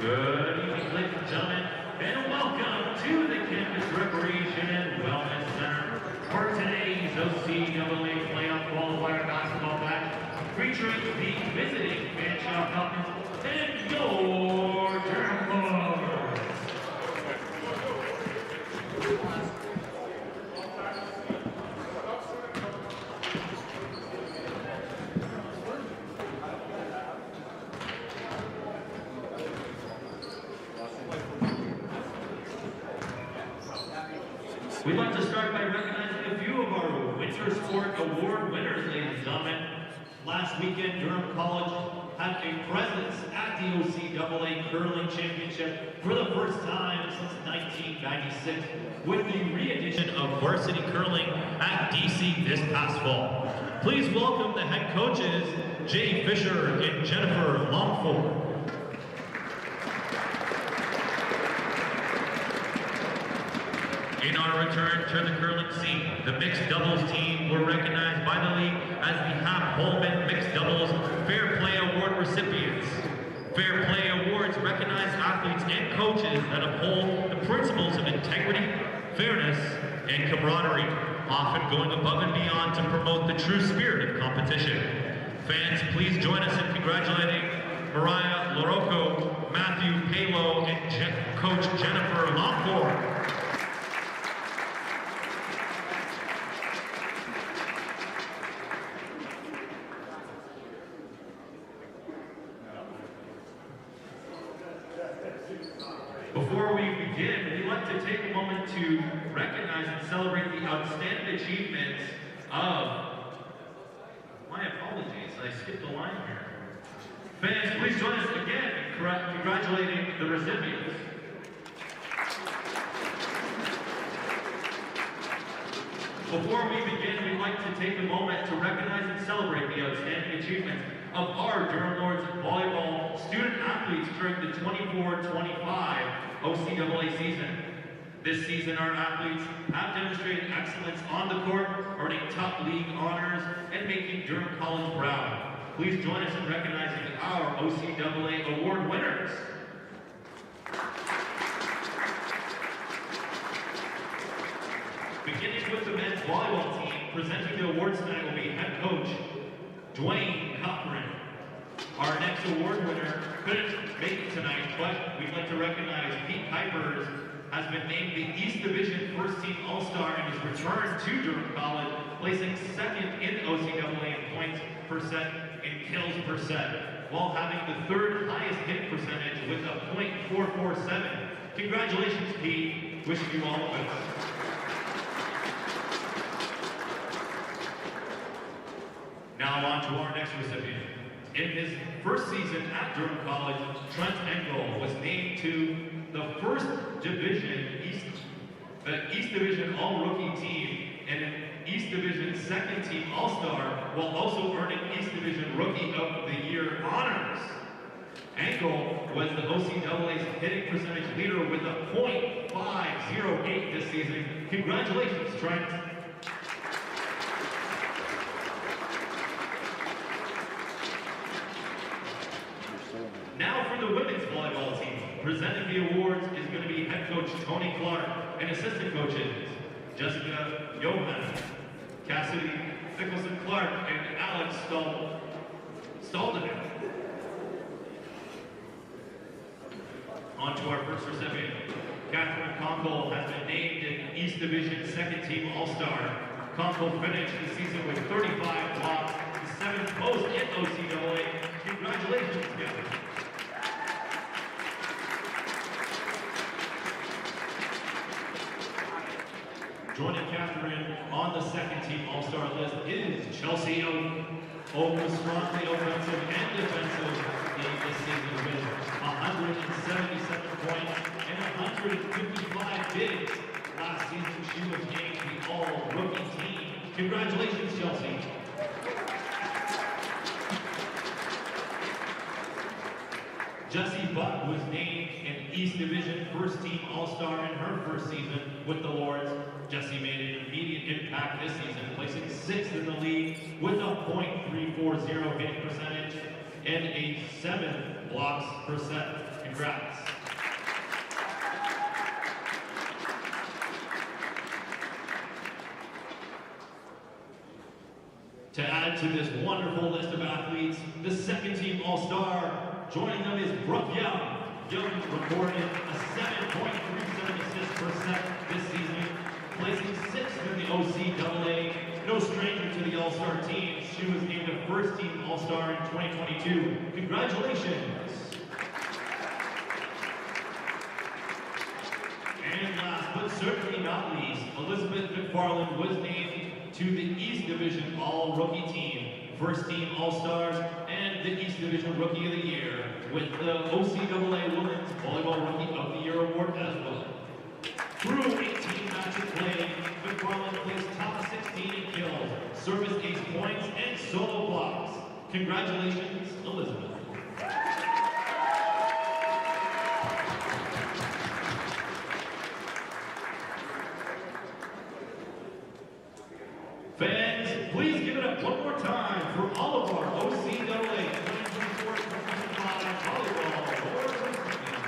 Good evening, ladies and gentlemen, and welcome to the Campus Recreation and Wellness Center for today's OCAA Playoff Qualifier basketball match featuring the visiting Fanshawe Falcons and your Durham Bulldogs. We'd like to start by recognizing a few of our Winter Sport Award winners, ladies and gentlemen. Last weekend, Durham College had a presence at the OCAA Curling Championship for the first time since 1996 with the re-edition of varsity curling at DC this past fall. Please welcome the head coaches, Jay Fisher and Jennifer Longford. In our return to the curling scene, the mixed doubles team were recognized by the league as the Hap-Holman Mixed Doubles Fair Play Award recipients. Fair Play Awards recognize athletes and coaches that uphold the principles of integrity, fairness, and camaraderie, often going above and beyond to promote the true spirit of competition. Fans, please join us in congratulating Mariah Lorocco, Matthew Palo, and Coach Jennifer Longford. Before we begin, we'd like to take a moment to recognize and celebrate the outstanding achievements of, my apologies, I skipped a line here. Fans, please join us again in congratulating the recipients. Before we begin, we'd like to take a moment to recognize and celebrate the outstanding achievements of our Durham Lords Volleyball student athletes during the 24-25 OCAA season. This season, our athletes have demonstrated excellence on the court, earning top league honors and making Durham College proud. Please join us in recognizing our OCAA award winners. Beginning with the men's volleyball team, presenting the awards tonight will be head coach Dwayne Cochran. Our next award winner couldn't make it tonight, but we'd like to recognize Pete Kuipers has been named the East Division First Team All-Star in his return to Durham College, placing second in OCAA in points per set and kills per set, while having the third highest hit percentage with a .447. Congratulations, Pete. Wishing you all the best. Now on to our next recipient. In his first season at Durham College, Trent Engel was named to the First Division the East Division All-Rookie Team and an East Division Second Team All-Star, while also earning East Division Rookie of the Year honors. Engel was the OCAA's hitting percentage leader with a .508 this season. Congratulations, Trent. Now for the women's volleyball team. Presenting the awards is going to be head coach Tony Clark and assistant coaches Jessica Johan, Cassidy Nicholson Clark, and Alex Staldener. On to our first recipient. Catherine Conkle has been named an East Division Second Team All-Star. Conkle finished the season with 35 blocks, the 7th most in OCAA. Congratulations, Catherine. Joining Catherine on the second team All-Star list is Chelsea Oak, strongly offensive and defensive in this season with 177 points and 155 bids. Last season, she was named the All-Rookie Team. Congratulations, Chelsea. Jessie Buck was named an East Division First Team All-Star in her first season with the Lords. Jessie made an immediate impact this season, placing 6th in the league with a .340 hitting percentage and a 7 blocks per set. Congrats. To add to this wonderful list of athletes, the second team All-Star, joining them is Brooke Young. Young recorded a 7.37 assists per set this season, placing 6th in the OCAA. No stranger to the All-Star team, she was named a first-team All-Star in 2022. Congratulations! And last but certainly not least, Elizabeth McFarland was named to the East Division All-Rookie Team, First Team All-Stars, and the East Division Rookie of the Year, with the OCAA Women's Volleyball Rookie of the Year award as well. Through 18 matches played, McFarland placed top 16 in kills, service ace points, and solo blocks. Congratulations, Elizabeth. Fans, please give it up one more time for all of our OCAA 2024-2025 volleyball award recipients.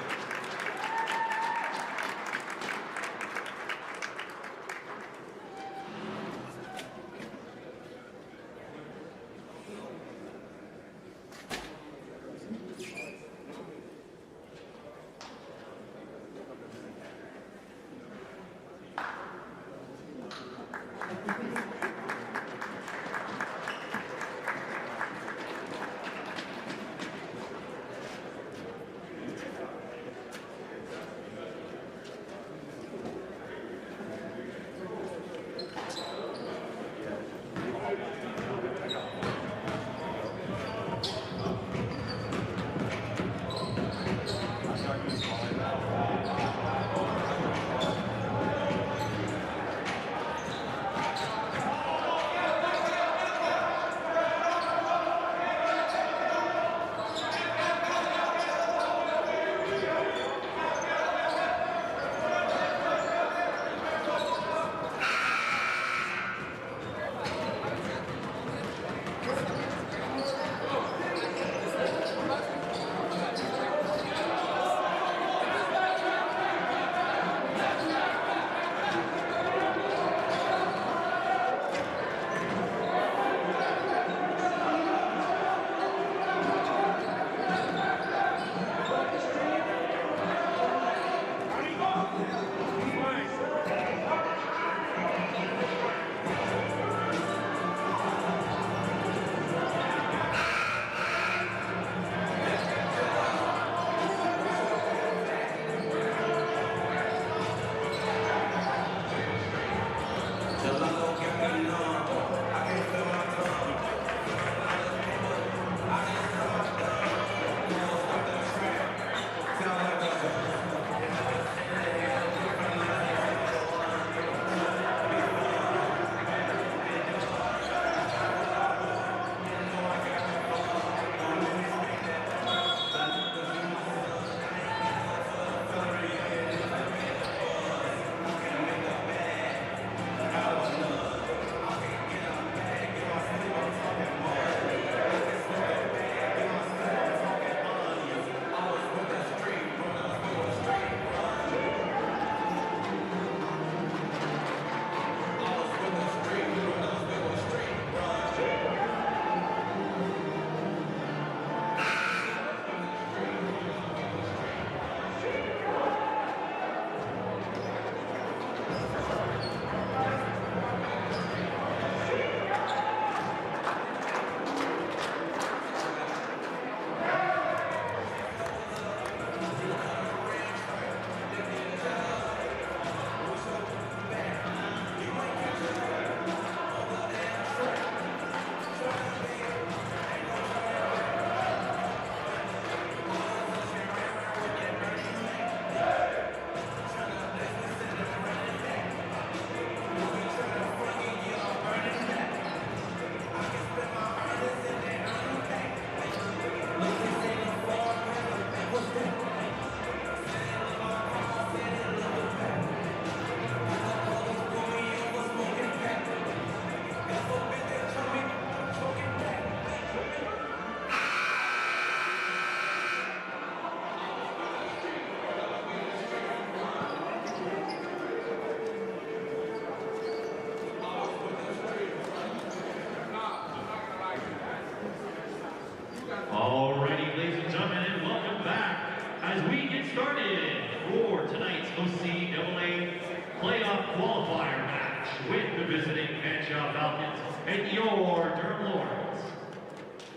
the visiting Fanshawe Falcons and your Durham Lords.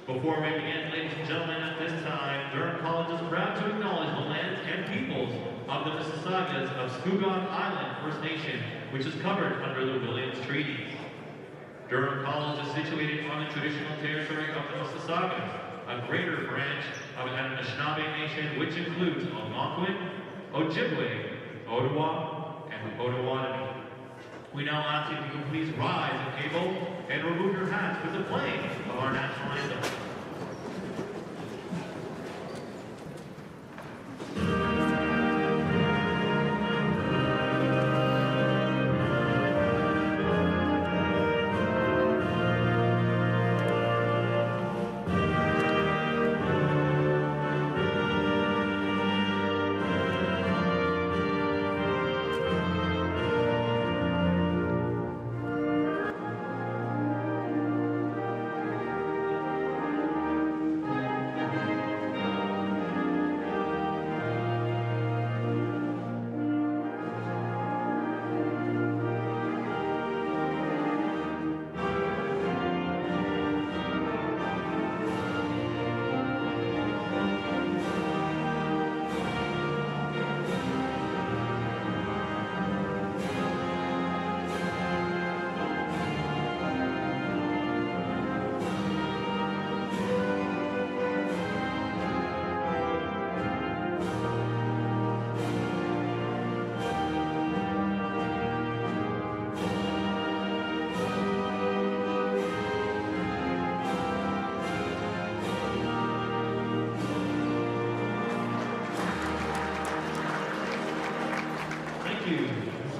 Before we begin, ladies and gentlemen, at this time, Durham College is proud to acknowledge the lands and peoples of the Mississaugas of Scugog Island First Nation, which is covered under the Williams Treaties. Durham College is situated on the traditional territory of the Mississaugas, a greater branch of an Anishinaabe nation which includes Algonquin, Ojibwe, Ottawa, and Potawatomi. We now ask if you can please rise at table and remove your hats with the playing of our national anthem.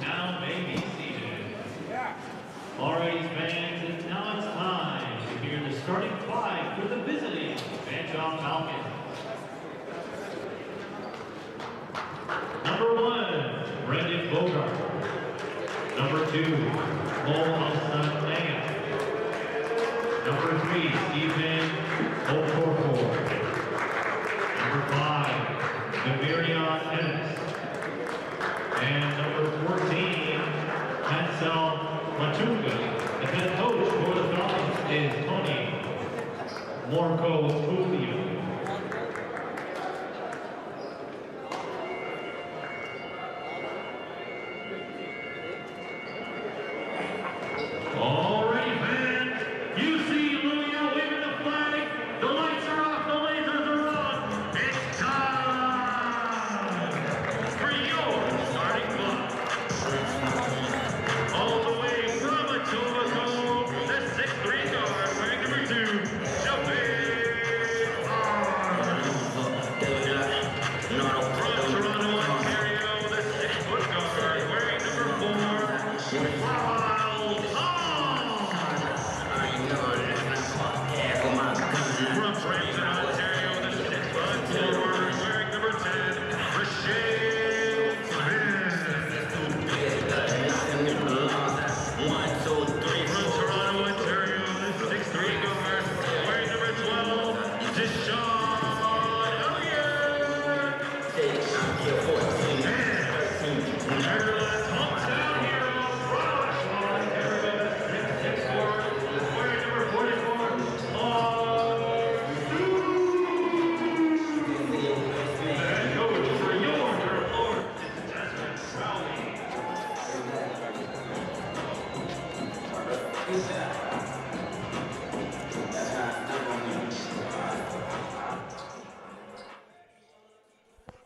Now may be seated. Alrighty, fans, and now it's time to hear the starting five for the visiting Fanshawe Falcons. Number 1, Brendan Bogart. Number 2, Mo Alsanaya. Number 3, Stephen Okorkor. Number 5, Namirion Ennis. And number 14, Hansel Matunga. The head coach for the Falcons is Tony Morco Julio. Alrighty, fans, you see Louis out waving the flag. The lights are off, the lasers are on. It's time for your starting block. All the way from Etobicoke, the 6'3" guard, wearing number 2, Shabir Arms. From Toronto, Ontario, the 6' guard, wearing number 4, Wild Tom. From Brampton, Ontario, the 6' forward, wearing number 10, Rashid From Toronto, Ontario, the 6'3" guard, wearing number 12, Deshaun Elliott. And Ireland's hometown hero, Fanshawe, Ontario, the 6'6" forward, wearing number 44, and coach for your Durham Lords is Desmond Crowley.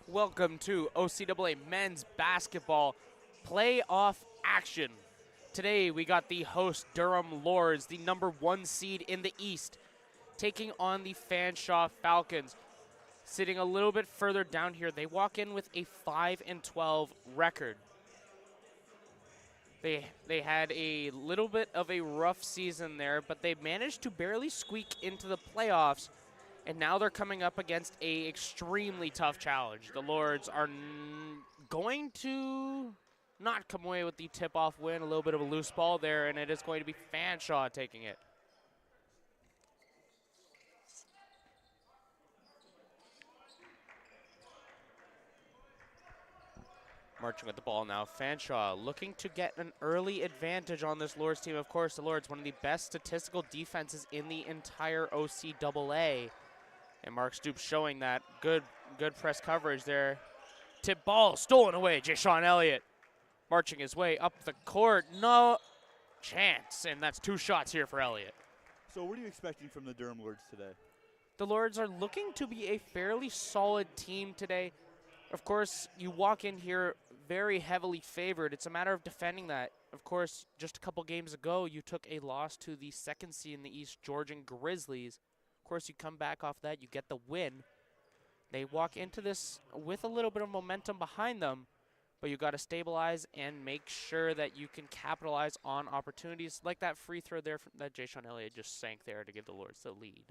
Welcome to OCAA men's basketball playoff action. Today we got the host Durham Lords, the number 1 seed in the East, taking on the Fanshawe Falcons. Sitting a little bit further down here, they walk in with a 5-12 record. They had a little bit of a rough season there, but they managed to barely squeak into the playoffs, and now they're coming up against a extremely tough challenge. The Lords are going to not come away with the tip-off win, a little bit of a loose ball there, and it is going to be Fanshawe taking it. Marching with the ball now, Fanshawe looking to get an early advantage on this Lords team. Of course, the Lords, one of the best statistical defenses in the entire OCAA. And Mark Stoops showing that good press coverage there. Tip ball, stolen away, Jay-Sean Elliott. Marching his way up the court, no chance. And that's 2 shots here for Elliott. So what are you expecting from the Durham Lords today? The Lords are looking to be a fairly solid team today. Of course, you walk in here very heavily favored. It's a matter of defending that. Of course, just a couple games ago, you took a loss to the 2nd seed in the East, Georgian Grizzlies. Of course, you come back off that, you get the win. They walk into this with a little bit of momentum behind them, but you got to stabilize and make sure that you can capitalize on opportunities like that free throw there that Jay-Sean Elliott just sank there to give the Lords the lead.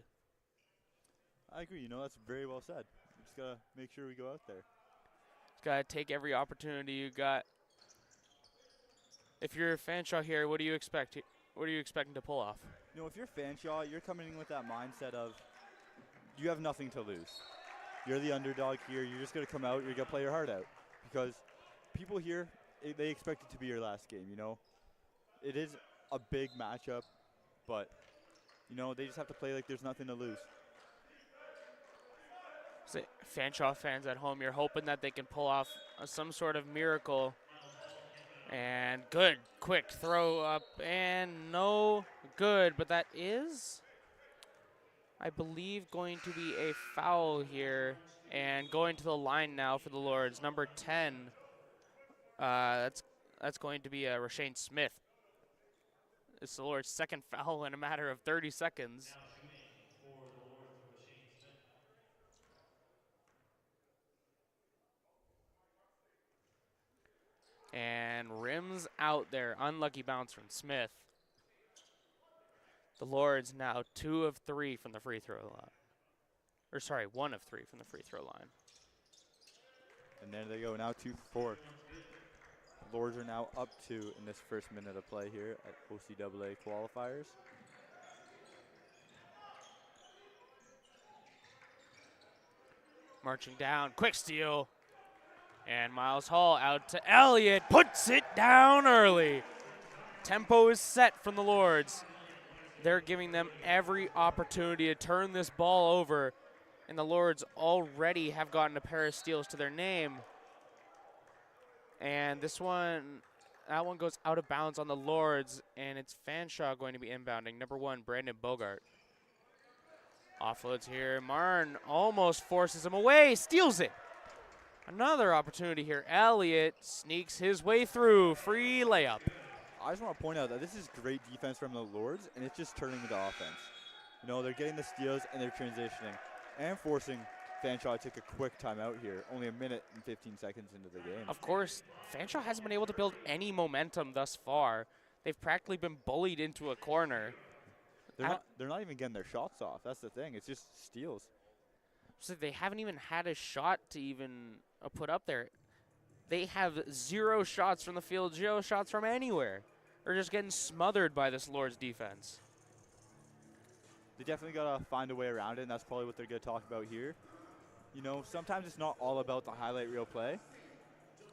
I agree. You know, that's very well said. We just got to make sure we go out there. Got to take every opportunity you got. If you're a Fanshawe here, what do you expect? What are you expecting to pull off? You know, if you're Fanshawe, you're coming in with that mindset of you have nothing to lose. You're the underdog here. You're just going to come out. You're going to play your heart out. Because people here, they expect it to be your last game, you know. It is a big matchup, but, you know, they just have to play like there's nothing to lose. So, Fanshawe fans at home, you're hoping that they can pull off some sort of miracle. And good, quick throw up, and no good. But that is, I believe, going to be a foul here. And going to the line now for the Lords, number 10. That's going to be Rashane Smith. It's the Lords' 2nd foul in a matter of 30 seconds. And rims out there. Unlucky bounce from Smith. The Lords now 2 of 3 from the free throw line. Or sorry, 1 of 3 from the free throw line. And there they go, now 2-4. The Lords are now up 2 in this first minute of play here at OCAA Qualifiers. Marching down, quick steal. And Miles Hall out to Elliott, puts it down early. Tempo is set from the Lords. They're giving them every opportunity to turn this ball over. And the Lords already have gotten a pair of steals to their name. And that one goes out of bounds on the Lords, and it's Fanshawe going to be inbounding. Number 1, Brandon Bogart. Offloads here. Marn almost forces him away, steals it. Another opportunity here. Elliott sneaks his way through. Free layup. I just want to point out that this is great defense from the Lords, and it's just turning into offense. You know, they're getting the steals, and they're transitioning and forcing Fanshawe to take a quick timeout here. Only a minute and 15 seconds into the game. Of course, Fanshawe hasn't been able to build any momentum thus far. They've practically been bullied into a corner. They're not even getting their shots off. That's the thing. It's just steals. So they haven't even had a shot to even put up there. They have 0 shots from the field, 0 shots from anywhere. They're just getting smothered by this Lords defense. They definitely got to find a way around it, and that's probably what they're going to talk about here. You know, sometimes it's not all about the highlight reel play.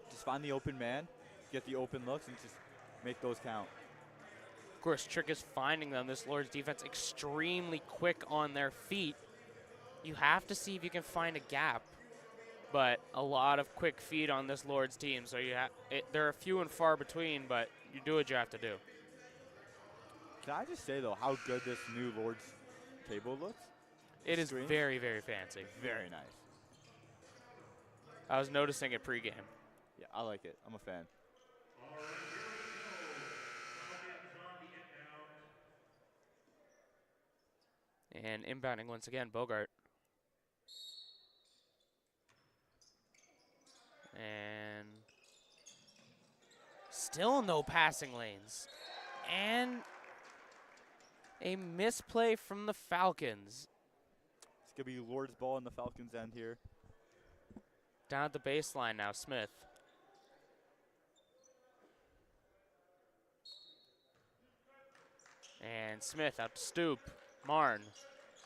Just find the open man, get the open looks, and just make those count. Of course, trick is finding them. This Lords defense extremely quick on their feet. You have to see if you can find a gap, but a lot of quick feet on this Lords team. So they're few and far between, but you do what you have to do. Can I just say, though, how good this new Lords table looks? It is very, very fancy. Very nice. I was noticing it pregame. Yeah, I like it. I'm a fan. And inbounding once again, Bogart. And still no passing lanes. And a misplay from the Falcons. It's going to be Lords ball in the Falcons' end here. Down at the baseline now, Smith. And Smith out to Stoop. Marn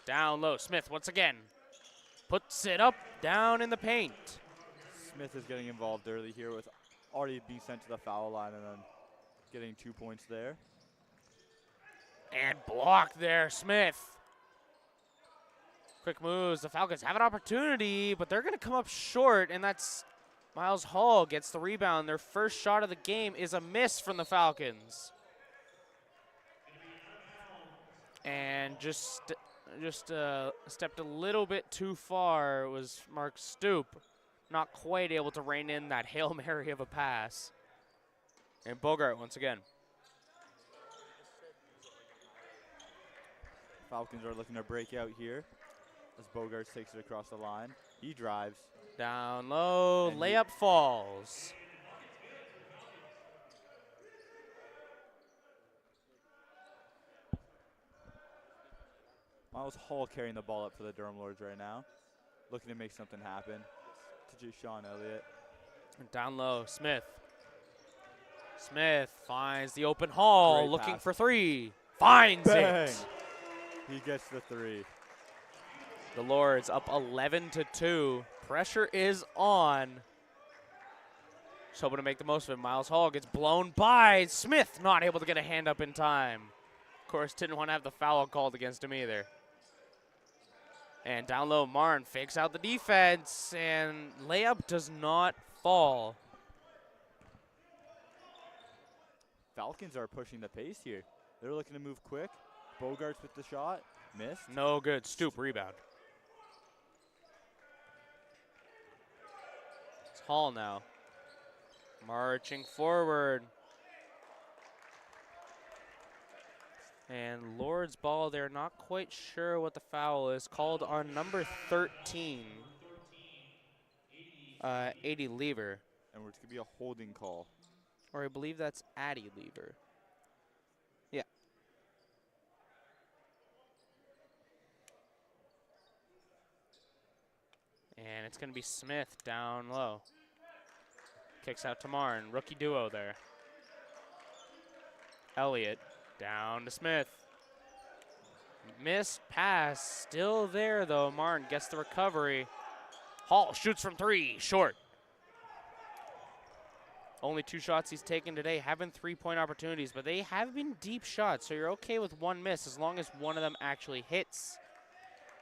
down low. Smith once again puts it up, down in the paint. Smith is getting involved early here with already being sent to the foul line and then getting 2 points there. And blocked there, Smith. Quick moves. The Falcons have an opportunity, but they're going to come up short, and that's Miles Hall gets the rebound. Their first shot of the game is a miss from the Falcons. And just stepped a little bit too far was Mark Stoop. Not quite able to rein in that Hail Mary of a pass. And Bogart once again. Falcons are looking to break out here as Bogart takes it across the line. He drives. Down low, layup falls. Miles Hall carrying the ball up for the Durham Lords right now. Looking to make something happen. To Sean Elliott. And down low, Smith. Smith finds the open Hall, Great looking pass. for three. Finds Bang! it. He gets the three. The Lords up 11-2. Pressure is on. Just hoping to make the most of it. Miles Hall gets blown by. Smith not able to get a hand up in time. Of course, didn't want to have the foul called against him either. And down low, Marn fakes out the defense, and layup does not fall. Falcons are pushing the pace here. They're looking to move quick. Bogarts with the shot. Missed. No good. Stoop rebound. It's Hall now. Marching forward. And Lord's ball, they're not quite sure what the foul is. Called on number 13, 80 Lever. And it's going to be a holding call. Or I believe that's Addie Lever. Yeah. And it's going to be Smith down low. Kicks out to Marn. Rookie duo there. Elliott down to Smith. Missed pass. Still there, though. Marn gets the recovery. Hall shoots from three. Short. Only 2 shots he's taken today have been 3-point opportunities, but they have been deep shots, so you're okay with one miss as long as one of them actually hits.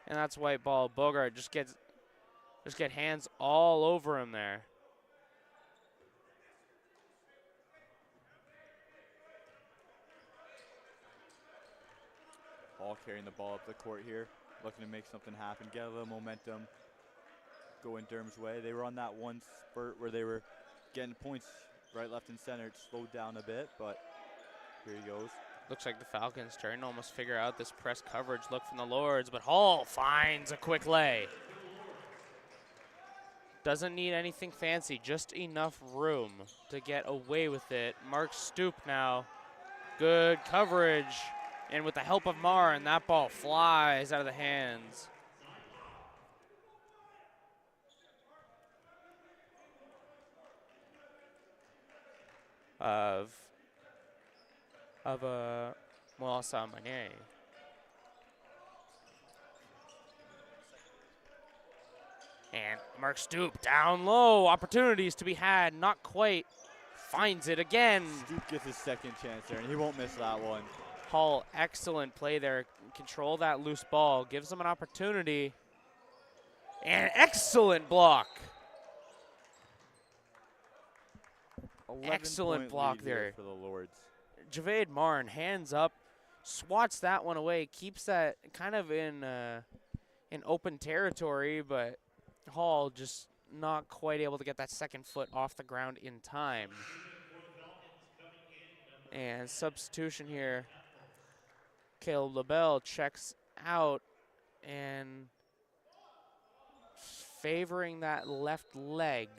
And that's white ball. Bogart just get hands all over him there. Hall carrying the ball up the court here, looking to make something happen, get a little momentum, go in Durham's way. They were on that one spurt where they were getting points right, left, and center. It slowed down a bit, but here he goes. Looks like the Falcons trying to almost figure out this press coverage look from the Lords, but Hall finds a quick lay. Doesn't need anything fancy, just enough room to get away with it. Mark Stoop now. Good coverage. And with the help of Marn, that ball flies out of the hands. Of Moasa Mane. And Mark Stoop down low. Opportunities to be had. Not quite. Finds it again. Stoop gets his second chance there, and he won't miss that one. Hall, excellent play there. Control that loose ball. Gives them an opportunity. And excellent block. Excellent block there for the Lords. Javade Marn, hands up, swats that one away, keeps that kind of in open territory, but Hall just not quite able to get that second foot off the ground in time. And substitution here. Caleb LaBelle checks out and favoring that left leg.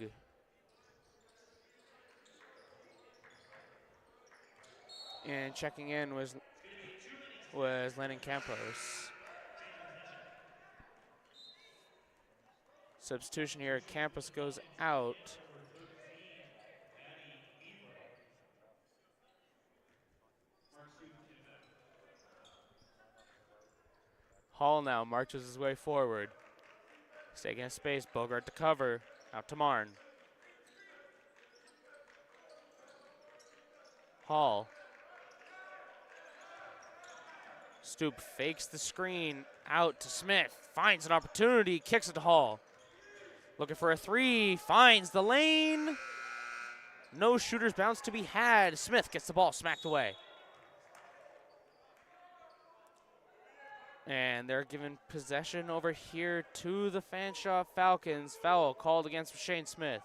And checking in was Lennon Campos. Substitution here, Campos goes out. Hall now marches his way forward. He's taking a space, Bogart to cover, out to Marn. Hall. Stoop fakes the screen out to Smith. Finds an opportunity, kicks it to Hall. Looking for a three, finds the lane. No shooter's bounce to be had. Smith gets the ball smacked away. And they're giving possession over here to the Fanshawe Falcons. Foul called against Shane Smith.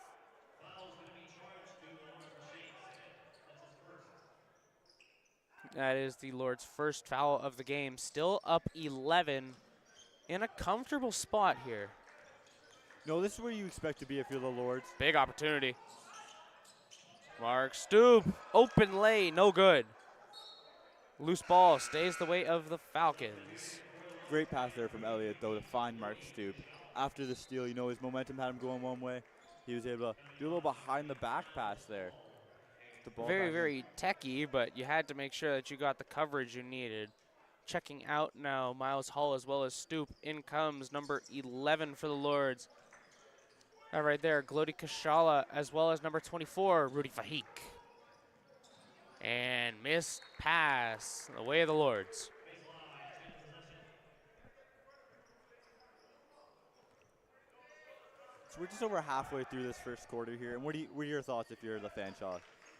That is the Lord's first foul of the game. Still up 11 in a comfortable spot here. No, this is where you expect to be if you're the Lords. Big opportunity. Mark Stoop, open lay, no good. Loose ball stays the way of the Falcons. Great pass there from Elliott, though, to find Mark Stoop. After the steal, you know, his momentum had him going one way. He was able to do a little behind the back pass there. The ball Very techy, but you had to make sure that you got the coverage you needed. Checking out now, Miles Hall as well as Stoop. In comes number 11 for the Lords. That right there, Glody Kashala as well as number 24, Rudy Fahik. And missed pass, the way of the Lords. So we're just over halfway through this first quarter here, and what are your thoughts if you're the Fanshawe?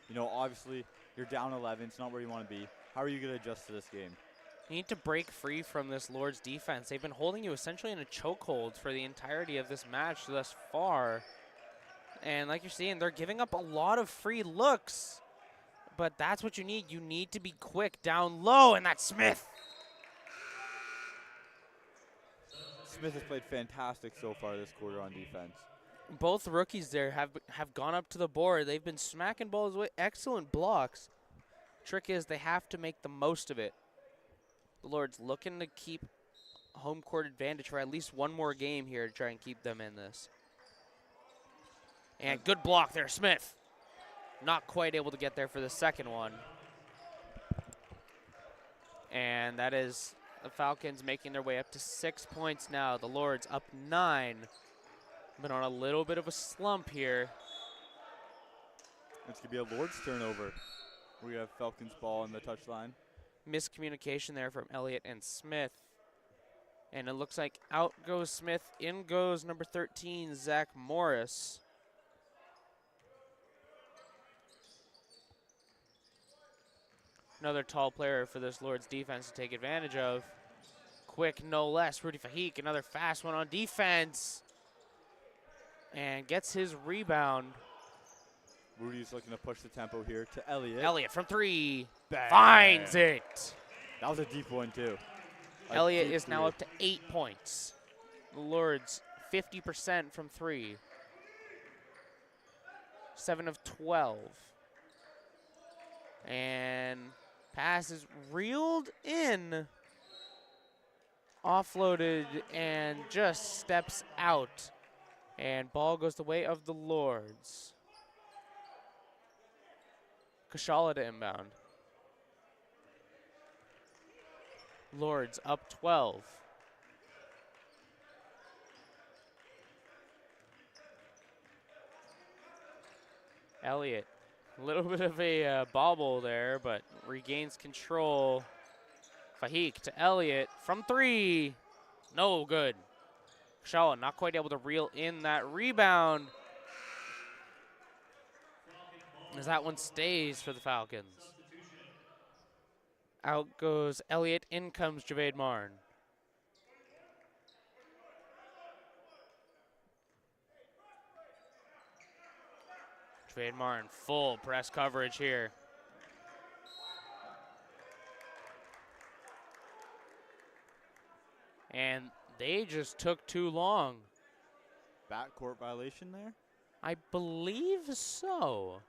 You know, obviously, you're down 11. It's not where you want to be. How are you going to adjust to this game? You need to break free from this Lord's defense. They've been holding you essentially in a chokehold for the entirety of this match thus far. And like you're seeing, they're giving up a lot of free looks. But that's what you need. You need to be quick down low, and that's Smith. Smith has played fantastic so far this quarter on defense. Both rookies there have gone up to the board. They've been smacking balls away. Excellent blocks. Trick is they have to make the most of it. The Lords looking to keep home court advantage for at least one more game here to try and keep them in this. And good block there, Smith. Not quite able to get there for the second one. And that is the Falcons making their way up to 6 points now. The Lords up 9. Been on a little bit of a slump here. It's going to be a Lord's turnover. We have Falcons ball on the touchline. Miscommunication there from Elliott and Smith. And it looks like out goes Smith, in goes number 13, Zach Morris. Another tall player for this Lord's defense to take advantage of. Quick, no less, Rudy Fahik, another fast one on defense. And gets his rebound. Rudy's looking to push the tempo here to Elliott. Elliott from three. Bang. Finds it. That was a deep one, too. Elliott is now up to 8 points. The Lords, 50% from three. 7 of 12. And pass is reeled in. Offloaded and just steps out. And ball goes the way of the Lords. Kashala to inbound. Lords up 12. Elliott, a little bit of a bobble there, but regains control. Fahik to Elliott from three. No good. Kashala not quite able to reel in that rebound. As that one stays for the Falcons. Out goes Elliott, in comes Javade Marn. Javade Marn, full press coverage here. And they just took too long. Backcourt violation there? I believe so.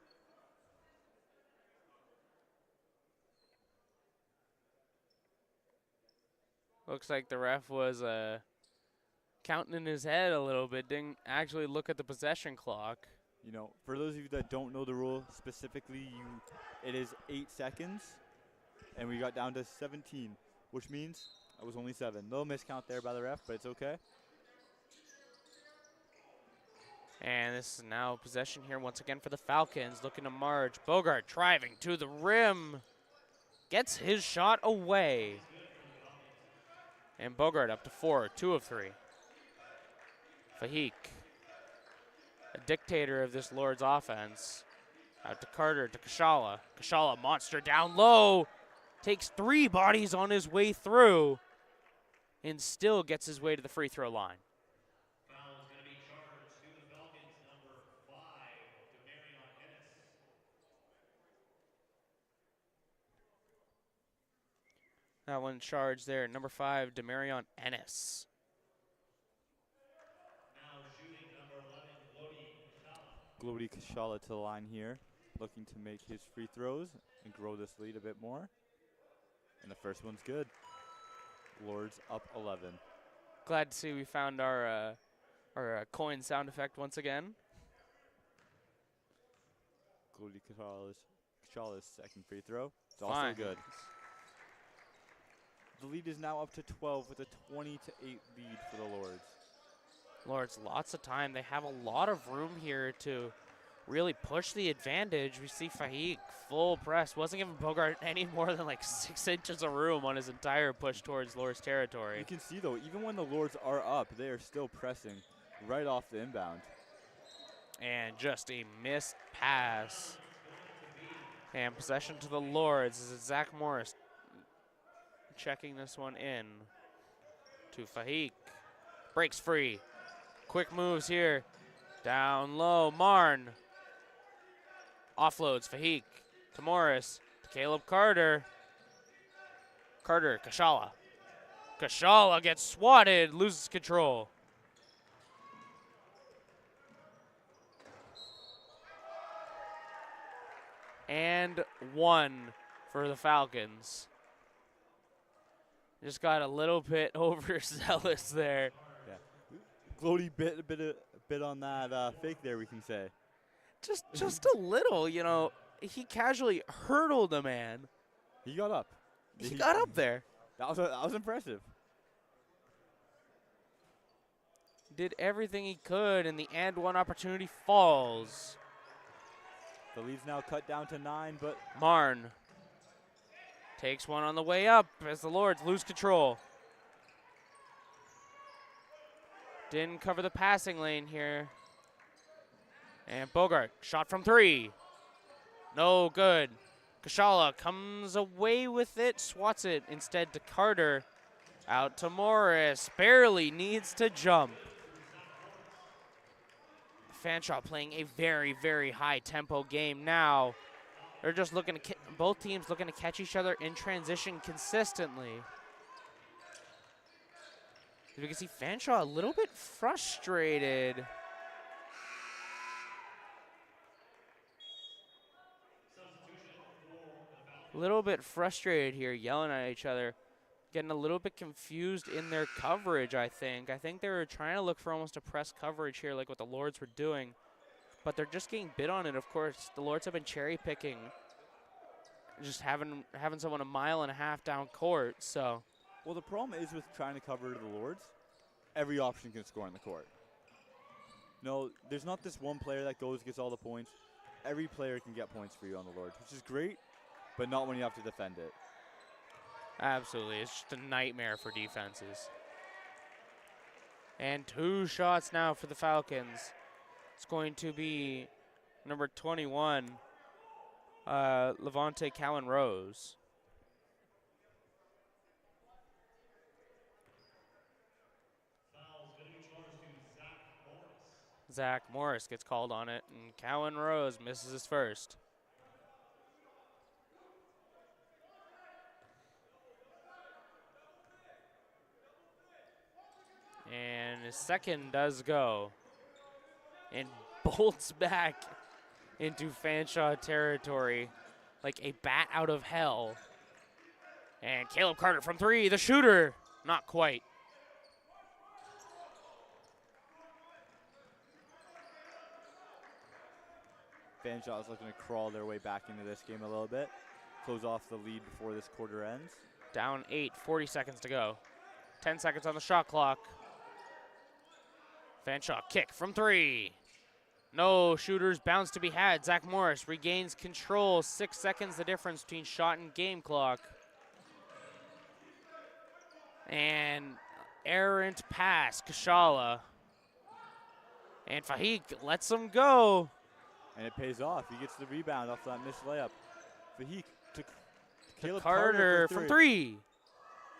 Looks like the ref was counting in his head a little bit, didn't actually look at the possession clock. You know, for those of you that don't know the rule specifically, it is 8 seconds, and we got down to 17, which means it was only 7. Little miscount there by the ref, but it's okay. And this is now possession here once again for the Falcons, looking to Marge. Bogart driving to the rim. Gets his shot away. And Bogart up to 4, 2 of 3. Fahik, a dictator of this Lord's offense. Out to Carter, to Kashala. Kashala, monster down low. Takes 3 bodies on his way through. And still gets his way to the free throw line. Foul is going to be charged to the Falcons, number 5, Demarion Ennis. That one charged there, number 5, Demarion Ennis. Now shooting number 11, Glody Kashala. Glody Kashala to the line here, looking to make his free throws and grow this lead a bit more. And the first one's good. Lords up 11. Glad to see we found our coin sound effect once again. Glody Kashala's second free throw. It's Fine. also good. The lead is now up to 12 with a 20-8 lead for the Lords. Lords, lots of time. They have a lot of room here to really push the advantage. We see Fahik full press. Wasn't giving Bogart any more than like 6 inches of room on his entire push towards Lords territory. You can see though, even when the Lords are up, they are still pressing right off the inbound. And just a missed pass. And possession to the Lords. This is Zach Morris checking this one in to Fahik. Breaks free. Quick moves here. Down low, Marn. Offloads Fahik to Morris, to Caleb Carter. Carter, Kashala. Kashala gets swatted, loses control. And 1 for the Falcons. Just got a little bit overzealous there. Yeah, Glody bit on that fake there, we can say. Just a little, you know. He casually hurdled a man. He got up. He got up there. That was impressive. Did everything he could, and the and one opportunity falls. The lead's now cut down to 9, but Marn takes one on the way up as the Lords lose control. Didn't cover the passing lane here. And Bogart, shot from 3. No good. Kashala comes away with it, swats it instead to Carter. Out to Morris, barely needs to jump. Fanshawe playing a very, very high tempo game now. They're just looking to, both teams looking to catch each other in transition consistently. We can see Fanshawe a little bit frustrated. A little bit frustrated here, yelling at each other. Getting a little bit confused in their coverage, I think. I think they were trying to look for almost a press coverage here like what the Lords were doing. But they're just getting bit on it, of course. The Lords have been cherry picking. Just having someone a mile and a half down court, so. well, the problem is with trying to cover the Lords, every option can score on the court. No, there's not this one player that gets all the points. Every player can get points for you on the Lords, which is great, but not when you have to defend it. Absolutely. It's just a nightmare for defenses. And 2 shots now for the Falcons. It's going to be number 21, Levante Cowan Rose. Zach Morris gets called on it, and Cowan Rose misses his first. And his second does go. And bolts back into Fanshawe territory like a bat out of hell. And Caleb Carter from 3, the shooter. Not quite. Fanshawe is looking to crawl their way back into this game a little bit. Close off the lead before this quarter ends. Down 8, 40 seconds to go. 10 seconds on the shot clock. Fanshawe kick from 3. No shooters, bounce to be had. Zach Morris regains control. 6 seconds the difference between shot and game clock. And errant pass, Kashala. And Fahik lets him go. And it pays off. He gets the rebound off that missed layup. Fahik to Caleb Carter from three.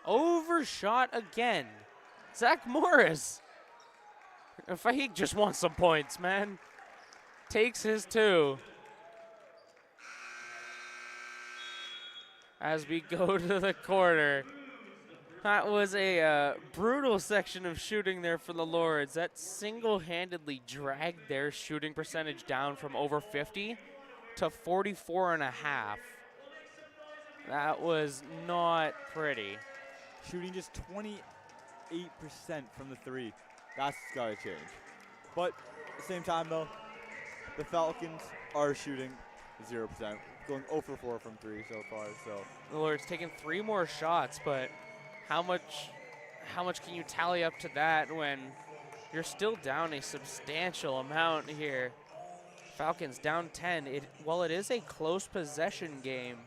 Overshot again. Zach Morris. Fahik just wants some points, man. Takes his 2. As we go to the quarter. That was a brutal section of shooting there for the Lords. That single-handedly dragged their shooting percentage down from over 50 to 44.5. That was not pretty. Shooting just 28% from the 3. That's got to change. But at the same time, though, the Falcons are shooting 0%, going 0 for 4 from 3 so far. So The Lords taking 3 more shots, but how much can you tally up to that when you're still down a substantial amount here? Falcons down 10. While it is a close possession game,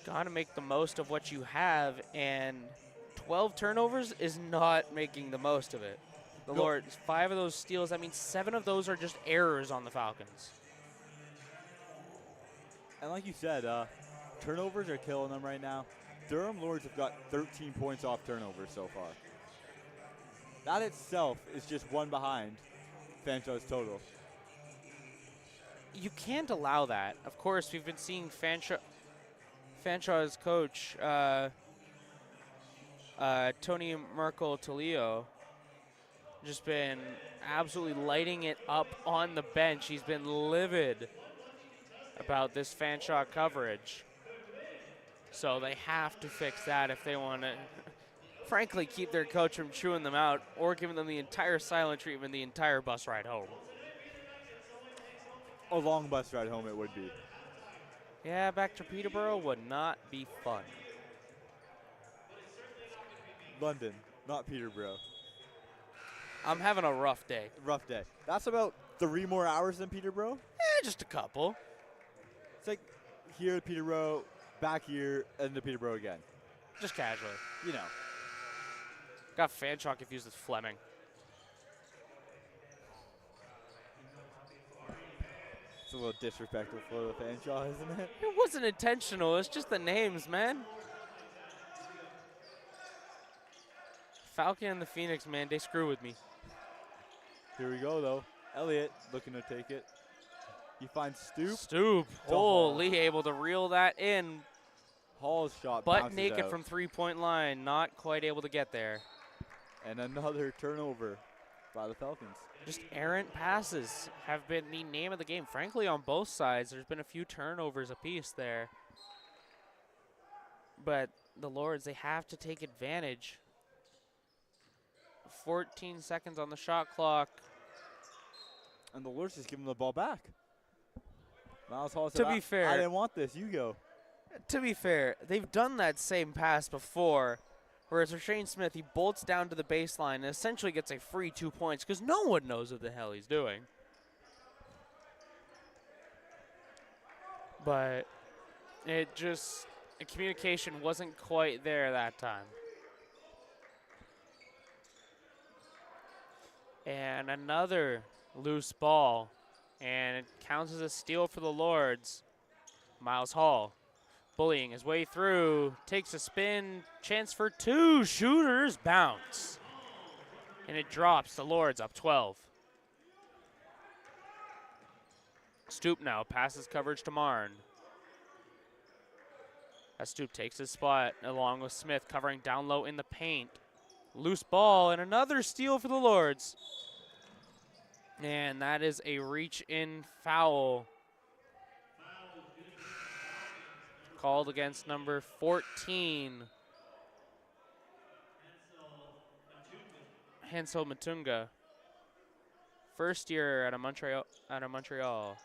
gotta make the most of what you have, and 12 turnovers is not making the most of it. The Lords, 5 of those steals, that means 7 of those are just errors on the Falcons. And like you said, turnovers are killing them right now. Durham Lords have got 13 points off turnovers so far. That itself is just 1 behind Fanshawe's total. You can't allow that. Of course, we've been seeing Fanshawe's coach, Tony Merkel-Toledo, just been absolutely lighting it up on the bench. He's been livid about this Fanshawe coverage. So they have to fix that if they want to, frankly, keep their coach from chewing them out or giving them the entire silent treatment the entire bus ride home. A long bus ride home it would be. Yeah, back to Peterborough would not be fun. London, not Peterborough. I'm having a rough day. Rough day. That's about 3 more hours than Peterborough? Just a couple. It's like here to Peterborough, back here, and to Peterborough again. Just casually. You know. Got Fanshawe confused with Fleming. It's a little disrespectful for the Fanshawe, isn't it? It wasn't intentional. It's just the names, man. Falcon and the Phoenix, man, they screw with me. Here we go, though. Elliott looking to take it. He finds Stoop. Stoop. Holy, able to reel that in. Hall's shot Butt bounces naked out. from three-point line. Not quite able to get there. And another turnover by the Falcons. Just errant passes have been the name of the game. Frankly, on both sides, there's been a few turnovers apiece there. But the Lords, they have to take advantage. 14 seconds on the shot clock. And the Lords just give him the ball back. Miles Hall said, To be fair, I didn't want this. You go. To be fair, they've done that same pass before, whereas Rashane Smith, he bolts down to the baseline and essentially gets a free 2 points because no one knows what the hell he's doing. But the communication wasn't quite there that time. And another loose ball, and it counts as a steal for the Lords. Miles Hall bullying his way through, takes a spin, chance for 2 shooters, bounce. And it drops, the Lords up 12. Stoop now passes coverage to Marn. As Stoop takes his spot along with Smith covering down low in the paint. Loose ball and another steal for the Lords. And that is a reach-in foul. Called against number 14. Hansel Matunga. First year out of Montreal.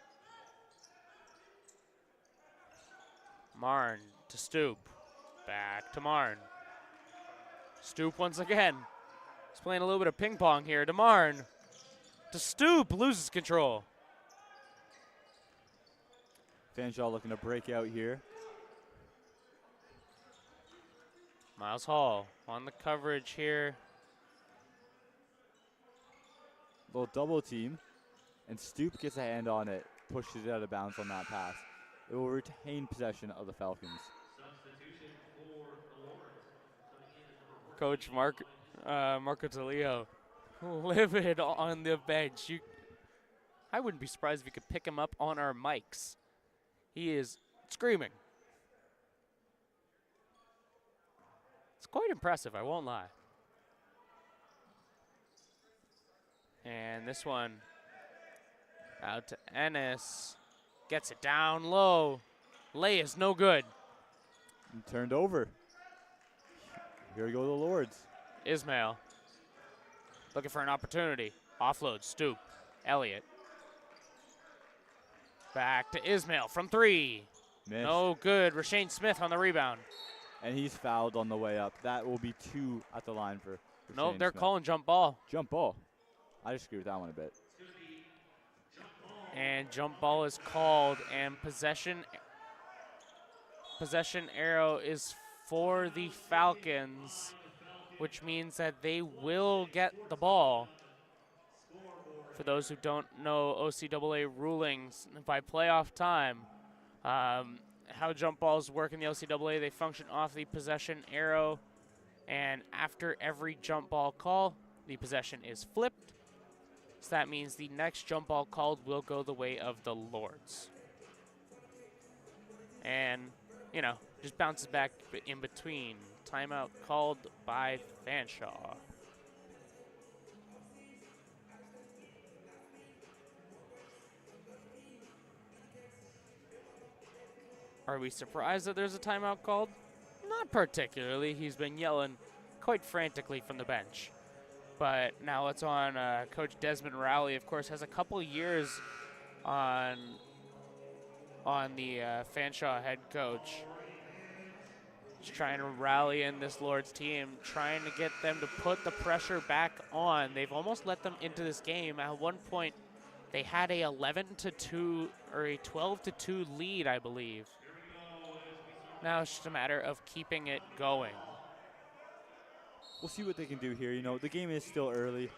Marn to Stoop. Back to Marn. Stoop once again. He's playing a little bit of ping pong here to Marn. to Stoop, loses control. Fanshawe looking to break out here. Miles Hall on the coverage here. Little double team, and Stoop gets a hand on it, pushes it out of bounds on that pass. It will retain possession of the Falcons. Coach Marco Talio, livid on the bench. I wouldn't be surprised if you could pick him up on our mics. He is screaming. It's quite impressive, I won't lie. And this one out to Ennis. Gets it down low. Lay is no good. And turned over. Here we go, the Lords. Ismail looking for an opportunity. Offload, Stoop, Elliott. Back to Ismail from 3. Missed. No good. Rashane Smith on the rebound. And he's fouled on the way up. That will be 2 at the line for Nope, Shane they're Smith. calling jump ball. Jump ball. I disagree with that one a bit. And jump ball is called, and possession arrow is for the Falcons, which means that they will get the ball. For those who don't know OCAA rulings, by playoff time, how jump balls work in the OCAA, they function off the possession arrow, and after every jump ball call, the possession is flipped. So that means the next jump ball called will go the way of the Lords. And, you know, just bounces back in between. Timeout called by Fanshawe. Are we surprised that there's a timeout called? Not particularly. He's been yelling quite frantically from the bench. But now it's on Coach Desmond Rowley, of course, has a couple years on the Fanshawe head coach. Just trying to rally in this Lords team, trying to get them to put the pressure back on. They've almost let them into this game. At one point, they had a 11-2 or a 12-2 lead, I believe. Now it's just a matter of keeping it going. We'll see what they can do here. You know, the game is still early,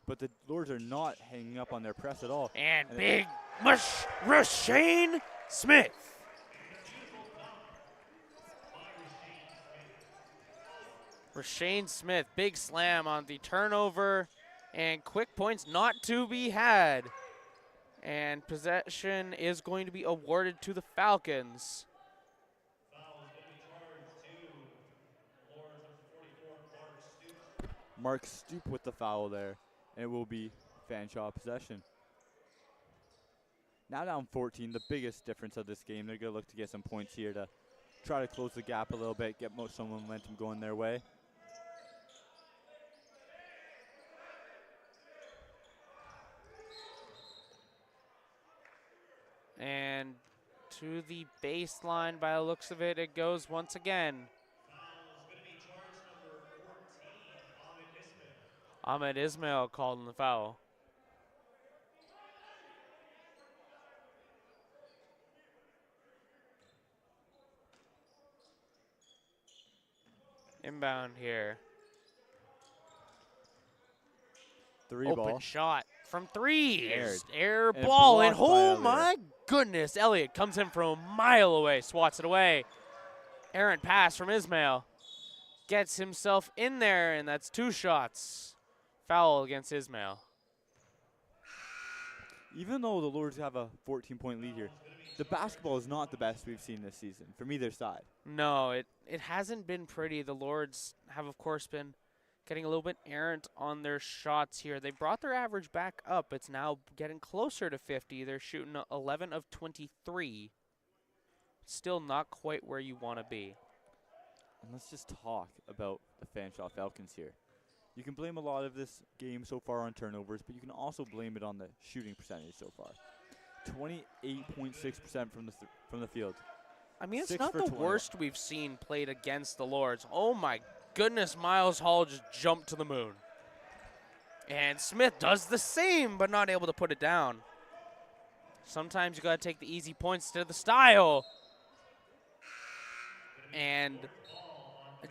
but the Lords are not hanging up on their press at all. And big Rashane Smith. Rashane Smith, big slam on the turnover, and quick points not to be had. And possession is going to be awarded to the Falcons. Mark Stoop with the foul there, and it will be Fanshawe possession. Now down 14, the biggest difference of this game. They're going to look to get some points here to try to close the gap a little bit, get some momentum going their way. And to the baseline, by the looks of it, it goes once again. Ahmed Ismail called in the foul. Inbound here. Open ball. Shot from 3. Aired. Air And ball, and blocked by oh Elliott. my goodness, Elliott comes in from a mile away, swats it away. Errant pass from Ismail. Gets himself in there, and that's 2 shots. Foul against Ismail. Even though the Lords have a 14-point lead here, the basketball is not the best we've seen this season from either side. No, it hasn't been pretty. The Lords have, of course, been getting a little bit errant on their shots here. They brought their average back up. It's now getting closer to 50. They're shooting 11 of 23. Still not quite where you want to be. And let's just talk about the Fanshawe Falcons here. You can blame a lot of this game so far on turnovers, but you can also blame it on the shooting percentage so far. 28.6% from the field. I mean, it's 6 not for the 20. worst we've seen played against the Lords. Oh my goodness, Miles Hall just jumped to the moon. And Smith does the same, but not able to put it down. Sometimes you got to take the easy points to the style. And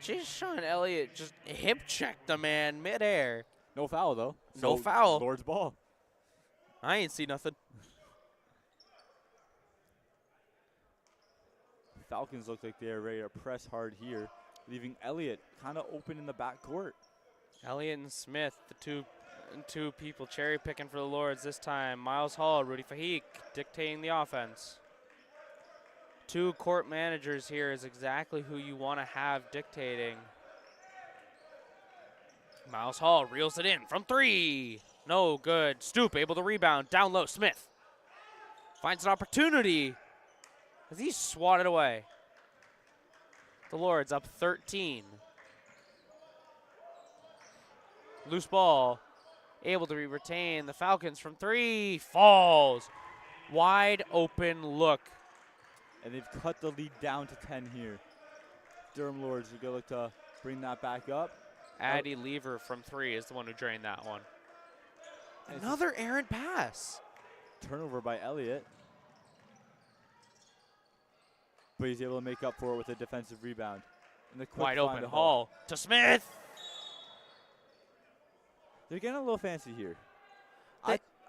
Sean Elliott just hip checked the man midair. No foul, though. No foul. Lord's ball. I ain't see nothing. Falcons look like they're ready to press hard here, leaving Elliott kind of open in the backcourt. Elliott and Smith, the two people cherry picking for the Lords this time. Miles Hall, Rudy Fahik dictating the offense. Two court managers here is exactly who you want to have dictating. Miles Hall reels it in from 3. No good. Stoop able to rebound. Down low, Smith finds an opportunity as he's swatted away. The Lords up 13. Loose ball, able to be retained. The Falcons from 3, falls. Wide open look. And they've cut the lead down to 10 here. Durham Lords are going to look to bring that back up. Addy Lever from 3 is the one who drained that one. Another errant pass. Turnover by Elliott. But he's able to make up for it with a defensive rebound. And the quick Wide find open to Hall to Smith. They're getting a little fancy here.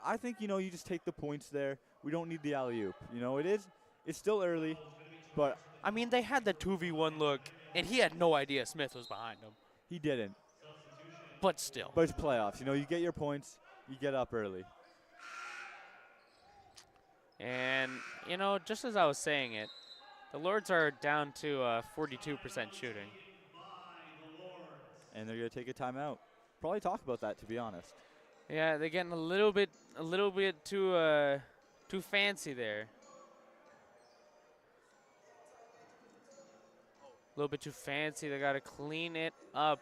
I think, you know, you just take the points there. We don't need the alley-oop. You know, it's still early, but I mean, they had the 2v1 look, and he had no idea Smith was behind him. he didn't. But still. But it's playoffs. You know, you get your points, you get up early. And, you know, just as I was saying it, the Lords are down to 42% shooting. And they're going to take a timeout. Probably talk about that, to be honest. Yeah, they're getting a little bit too fancy there. A little bit too fancy. They gotta clean it up.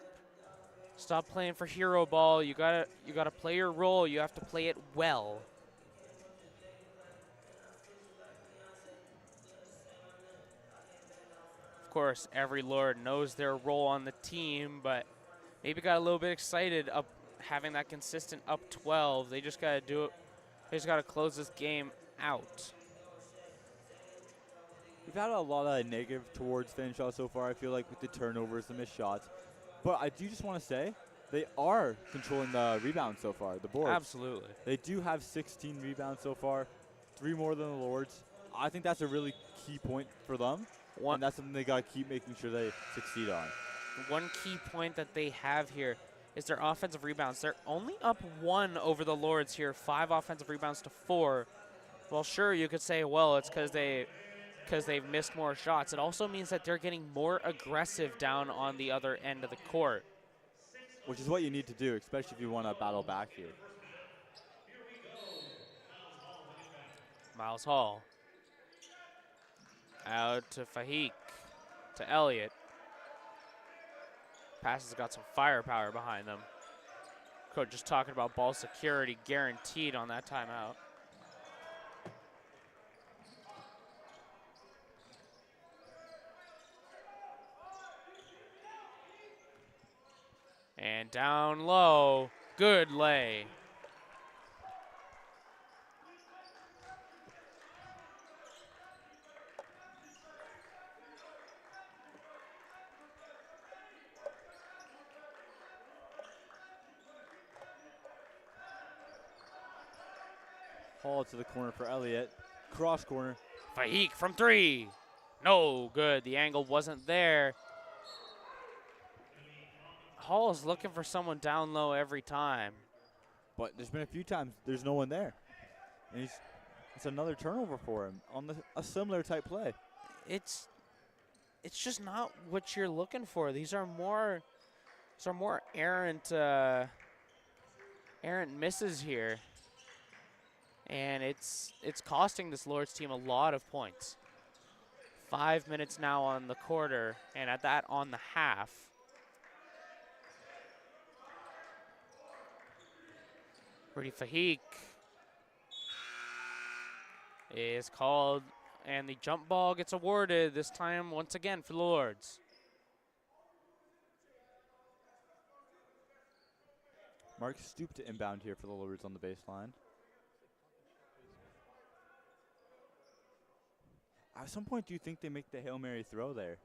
Stop playing for hero ball. You gotta play your role. You have to play it well. Of course, every Lord knows their role on the team, but maybe got a little bit excited up having that consistent up 12. They just gotta do it. They just gotta close this game out. We've had a lot of negative towards Fanshawe so far, I feel like, with the turnovers, the missed shots. But I do just want to say, they are controlling the rebounds so far, the boards. Absolutely. They do have 16 rebounds so far, 3 more than the Lords. I think that's a really key point for them, and that's something they got to keep making sure they succeed on. One key point that they have here is their offensive rebounds. They're only up 1 over the Lords here, 5 offensive rebounds to 4. Well, sure, you could say, well, it's because they've missed more shots. It also means that they're getting more aggressive down on the other end of the court. Which is what you need to do, especially if you want to battle back here. Miles Hall. Out to Fahik. To Elliott. Passes got some firepower behind them. Coach just talking about ball security guaranteed on that timeout. And down low, good lay. Hall to the corner for Elliott. Cross corner. Fahik from 3. No good. The angle wasn't there. Hall is looking for someone down low every time. But there's been a few times there's no one there. And it's another turnover for him on a similar type play. It's just not what you're looking for. These are more errant misses here. And it's costing this Lords team a lot of points. 5 minutes now on the quarter, and at that on the half. Rudy Fahik is called, and the jump ball gets awarded, this time once again for the Lords. Mark stooped to inbound here for the Lords on the baseline. At some point, do you think they make the Hail Mary throw there?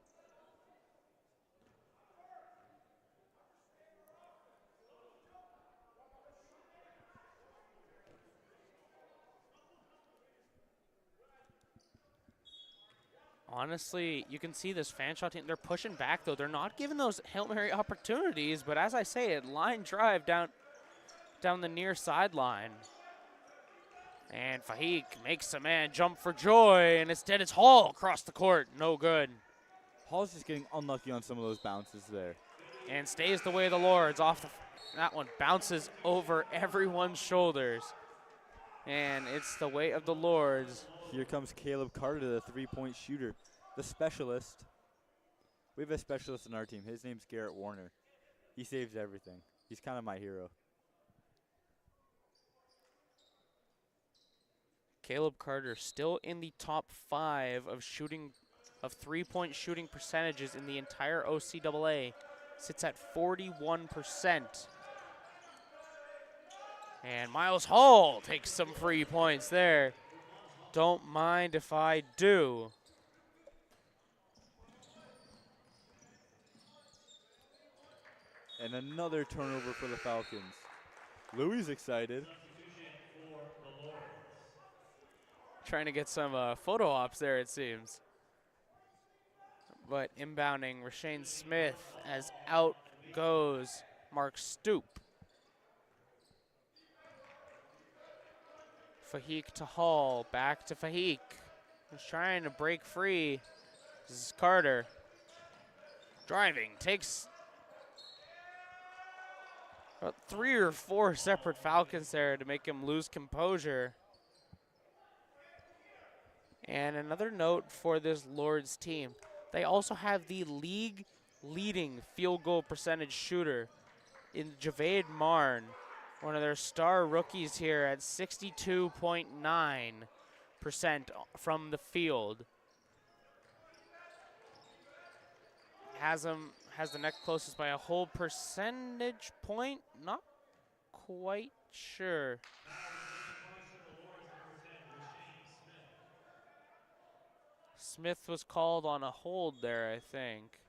Honestly, you can see this Fanshawe team, they're pushing back though. They're not giving those Hail Mary opportunities, but as I say it, line drive down the near sideline. And Fahik makes a man jump for joy, and instead it's Hall across the court. No good. Hall's just getting unlucky on some of those bounces there. And stays the way of the Lords. That one bounces over everyone's shoulders. And it's the way of the Lords. Here comes Caleb Carter, the three-point shooter, the specialist. We have a specialist in our team. His name's Garrett Warner. He saves everything. He's kind of my hero. Caleb Carter still in the top 5 of three-point shooting percentages in the entire OCAA. Sits at 41%. And Miles Hall takes some free points there. Don't mind if I do. And another turnover for the Falcons. Louis excited. Trying to get some photo ops there, it seems. But inbounding Rashane Smith as out goes Mark Stoop. Fahik to Hall, back to Fahik. He's trying to break free. This is Carter. Driving, takes about 3 or 4 separate Falcons there to make him lose composure. And another note for this Lords team, they also have the league leading field goal percentage shooter in Javade Marn, one of their star rookies here at 62.9% from the field. Has the next closest by a whole percentage point? Not quite sure. Smith was called on a hold there, I think.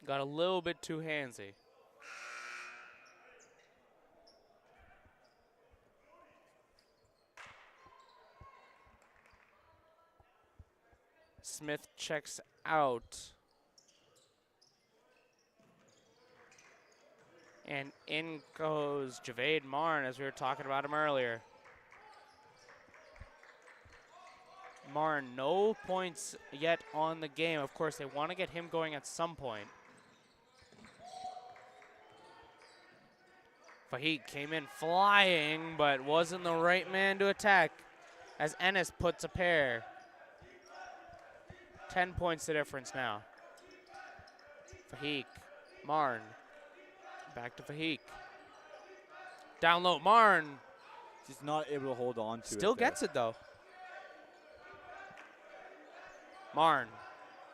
Got a little bit too handsy. Smith checks out. And in goes Javade Marn, as we were talking about him earlier. Marn, no points yet on the game. Of course, they want to get him going at some point. Fahik came in flying, but wasn't the right man to attack as Ennis puts a pair. 10 points the difference now. Fahik, Marn, back to Fahik. Down low, Marn. Just not able to hold on to it. Still gets it though. Marn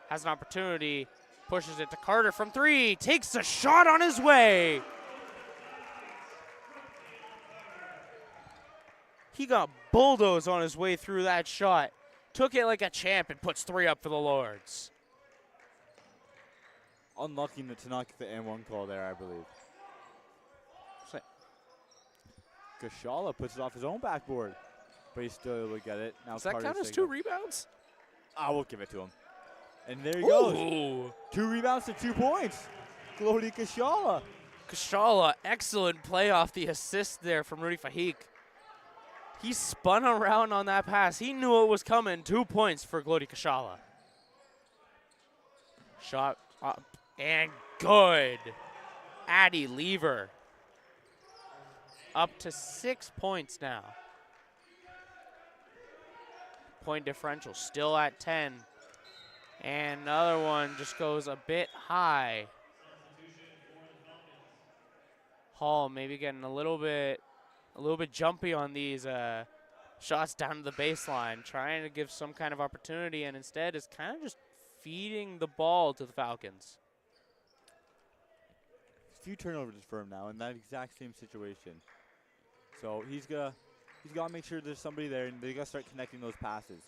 has an opportunity, pushes it to Carter from 3, takes a shot on his way. He got bulldozed on his way through that shot. Took it like a champ and puts 3 up for the Lords. Unlucky to not get the N1 call there, I believe. Gashala puts it off his own backboard, but he's still able to get it. Now does that count as 2 rebounds? I will give it to him. And there he Ooh. goes. 2 rebounds to 2 points. Glody Gashala. Gashala, excellent play off the assist there from Rudy Fahik. He spun around on that pass. He knew it was coming. 2 points for Glody Gashala. Shot up and good. Addy Lever. Up to 6 points now. Point differential still at 10. And another one just goes a bit high. Hall maybe getting a little bit jumpy on these shots down to the baseline, trying to give some kind of opportunity, and instead is kind of just feeding the ball to the Falcons. few turnovers for him now in that exact same situation. So he's got to make sure there's somebody there, and they got to start connecting those passes.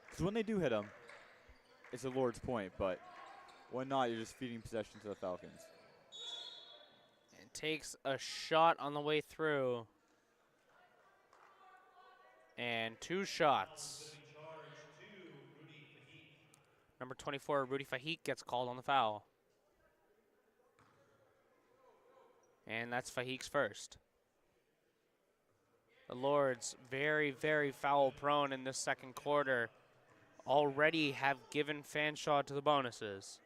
Because when they do hit him, it's a Lord's point, but when not, you're just feeding possession to the Falcons. And takes a shot on the way through. And 2 shots. Number 24, Rudy Fahik, gets called on the foul. And that's Fahik's first. The Lords very, very foul prone in this second quarter. Already have given Fanshawe to the bonuses.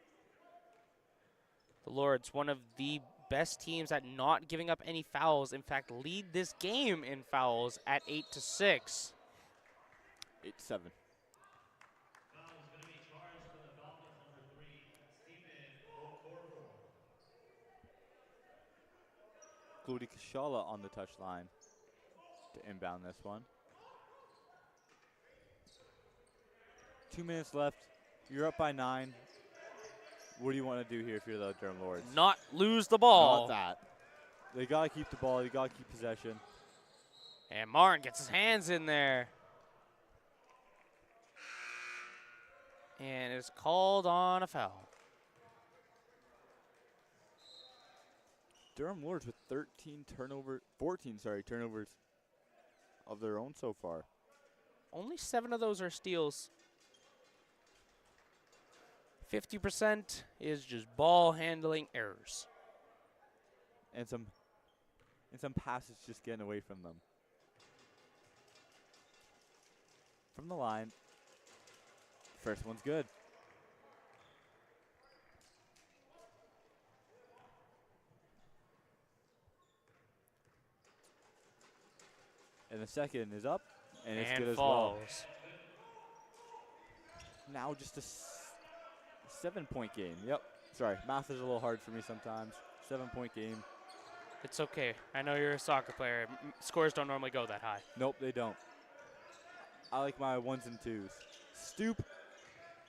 The Lords, one of the best teams at not giving up any fouls. In fact, lead this game in fouls at 8-6. 8-7. Glody Kashala on the touchline to inbound this one. 2 minutes left. You're up by 9. What do you want to do here if you're the Durham Lords? Not lose the ball. Not that. They got to keep the ball. They got to keep possession. And Martin gets his hands in there. And is called on a foul. Durham Lords with 14 turnovers of their own so far. Only 7 of those are steals. 50% is just ball handling errors. And some passes just getting away from them. From the line. First one's good. And the second is up, and it's good as well. Now just a 7-point game. Yep. Sorry, math is a little hard for me sometimes. 7-point game. It's okay. I know you're a soccer player. Scores don't normally go that high. Nope, they don't. I like my 1s and 2s. Stoop.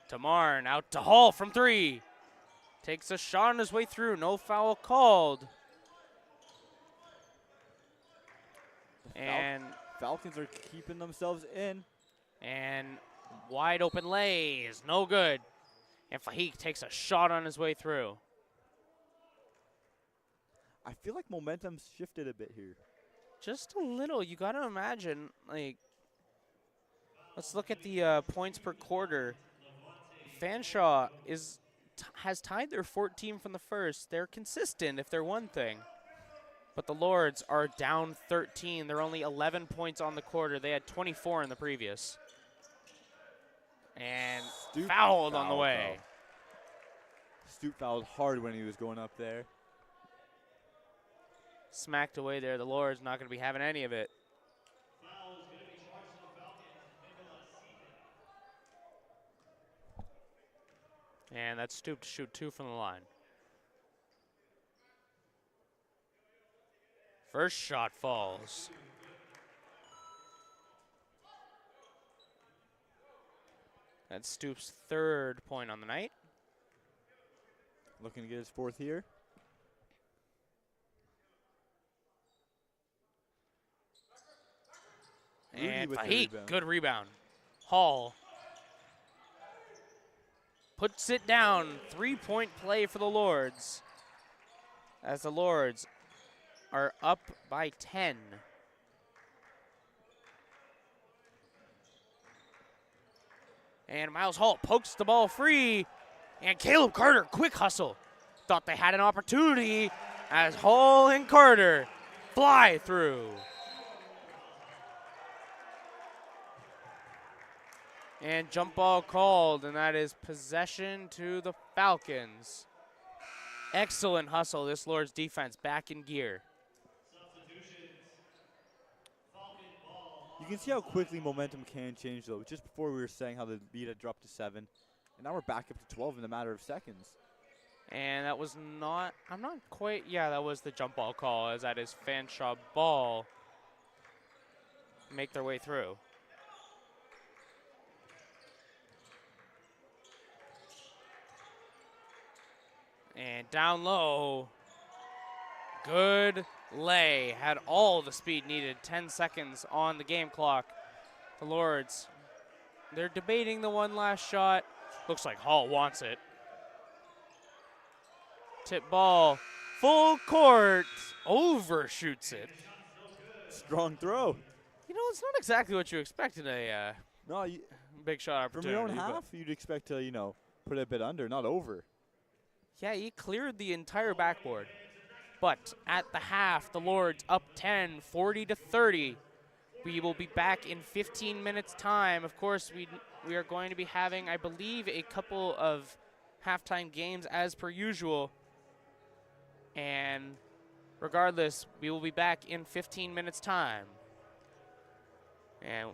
To Marn, out to Hall from 3. Takes a shot on his way through. No foul called. And Falcons are keeping themselves in. And wide open lays. No good. And Fahik takes a shot on his way through. I feel like momentum's shifted a bit here. Just a little. You got to imagine, like, let's look at the points per quarter. Fanshawe has tied their 14 from the first. They're consistent if they're one thing. But the Lords are down 13. They're only 11 points on the quarter. They had 24 in the previous. And fouled on the way. Stoop fouled hard when he was going up there. Smacked away there. The Lords not going to be having any of it. And that's Stoop to shoot 2 from the line. First shot falls. That's Stoop's 3rd point on the night. Looking to get his 4th here. And Fahik, good rebound. Hall puts it down. 3-point play for the Lords. As the Lords are up by 10. And Miles Hall pokes the ball free. And Caleb Carter, quick hustle. Thought they had an opportunity as Hall and Carter fly through. And jump ball called, and that is possession to the Falcons. Excellent hustle, this Lord's defense back in gear. You can see how quickly momentum can change, though. Just before we were saying how the lead had dropped to 7, and now we're back up to 12 in a matter of seconds. And that was not, I'm not quite, yeah, that was the jump ball call, as that is Fanshawe ball. Make their way through. And down low. Good lay. Had all the speed needed. 10 seconds on the game clock. The Lords, they're debating the one last shot. Looks like Hall wants it. Tip ball. Full court. Overshoots it. Strong throw. You know, it's not exactly what you expect in a No, big shot from opportunity. your own half, you'd expect to, you know, put it a bit under, not over. Yeah, he cleared the entire backboard. But at the half, the Lords up 10, 40-30. We will be back in 15 minutes time. Of course, we are going to be having, I believe, a couple of halftime games as per usual. And regardless, we will be back in 15 minutes time. And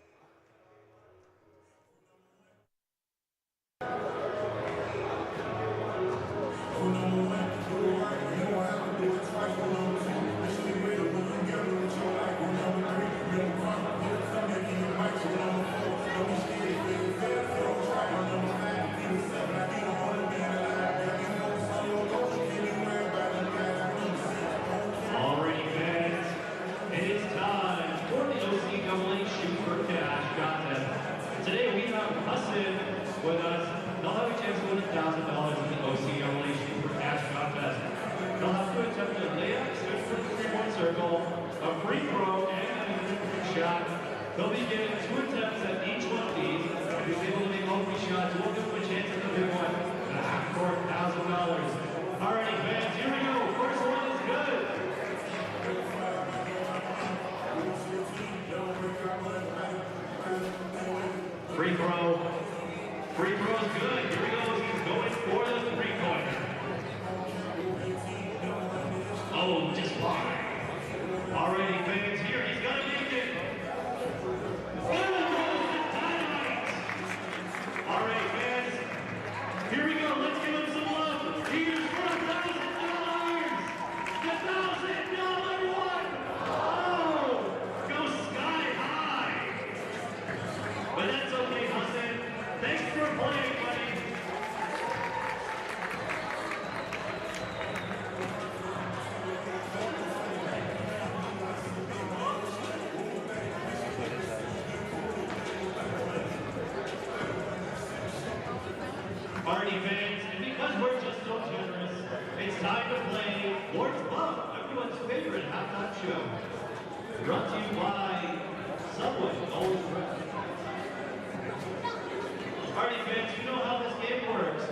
Alrighty, fans, it is time for the OCAA Shoot for Cash contest. Today we have Hassan with us. They'll have a chance to win $1,000 in the OCAA Shoot for Cash contest. They'll have to attempt a layup, switch for the 3-point circle, a free throw, and a three-point shot. They'll be given 2 attempts at each one of these. If he's able to make all 3 shots, we'll give him a chance at the big one, the half-court $1,000. Alrighty, fans, here we go. First one is good. Free throw. Free throw is good. Here he goes. He's going for the three-pointer. Oh, just fine. Alrighty, fans, here. He's got to make it. Alright, fans. Here we go. Let's give him some love. Here's for $1,000. The $1,000 one. Oh, go sky high. But that's okay, Hassan. Thanks for playing, buddy. Party fans, and because we're just so generous, it's time to play Lord's Love, everyone's favorite halftime show. Brought to you by Subway, always fresh. Party fans, you know how this game works.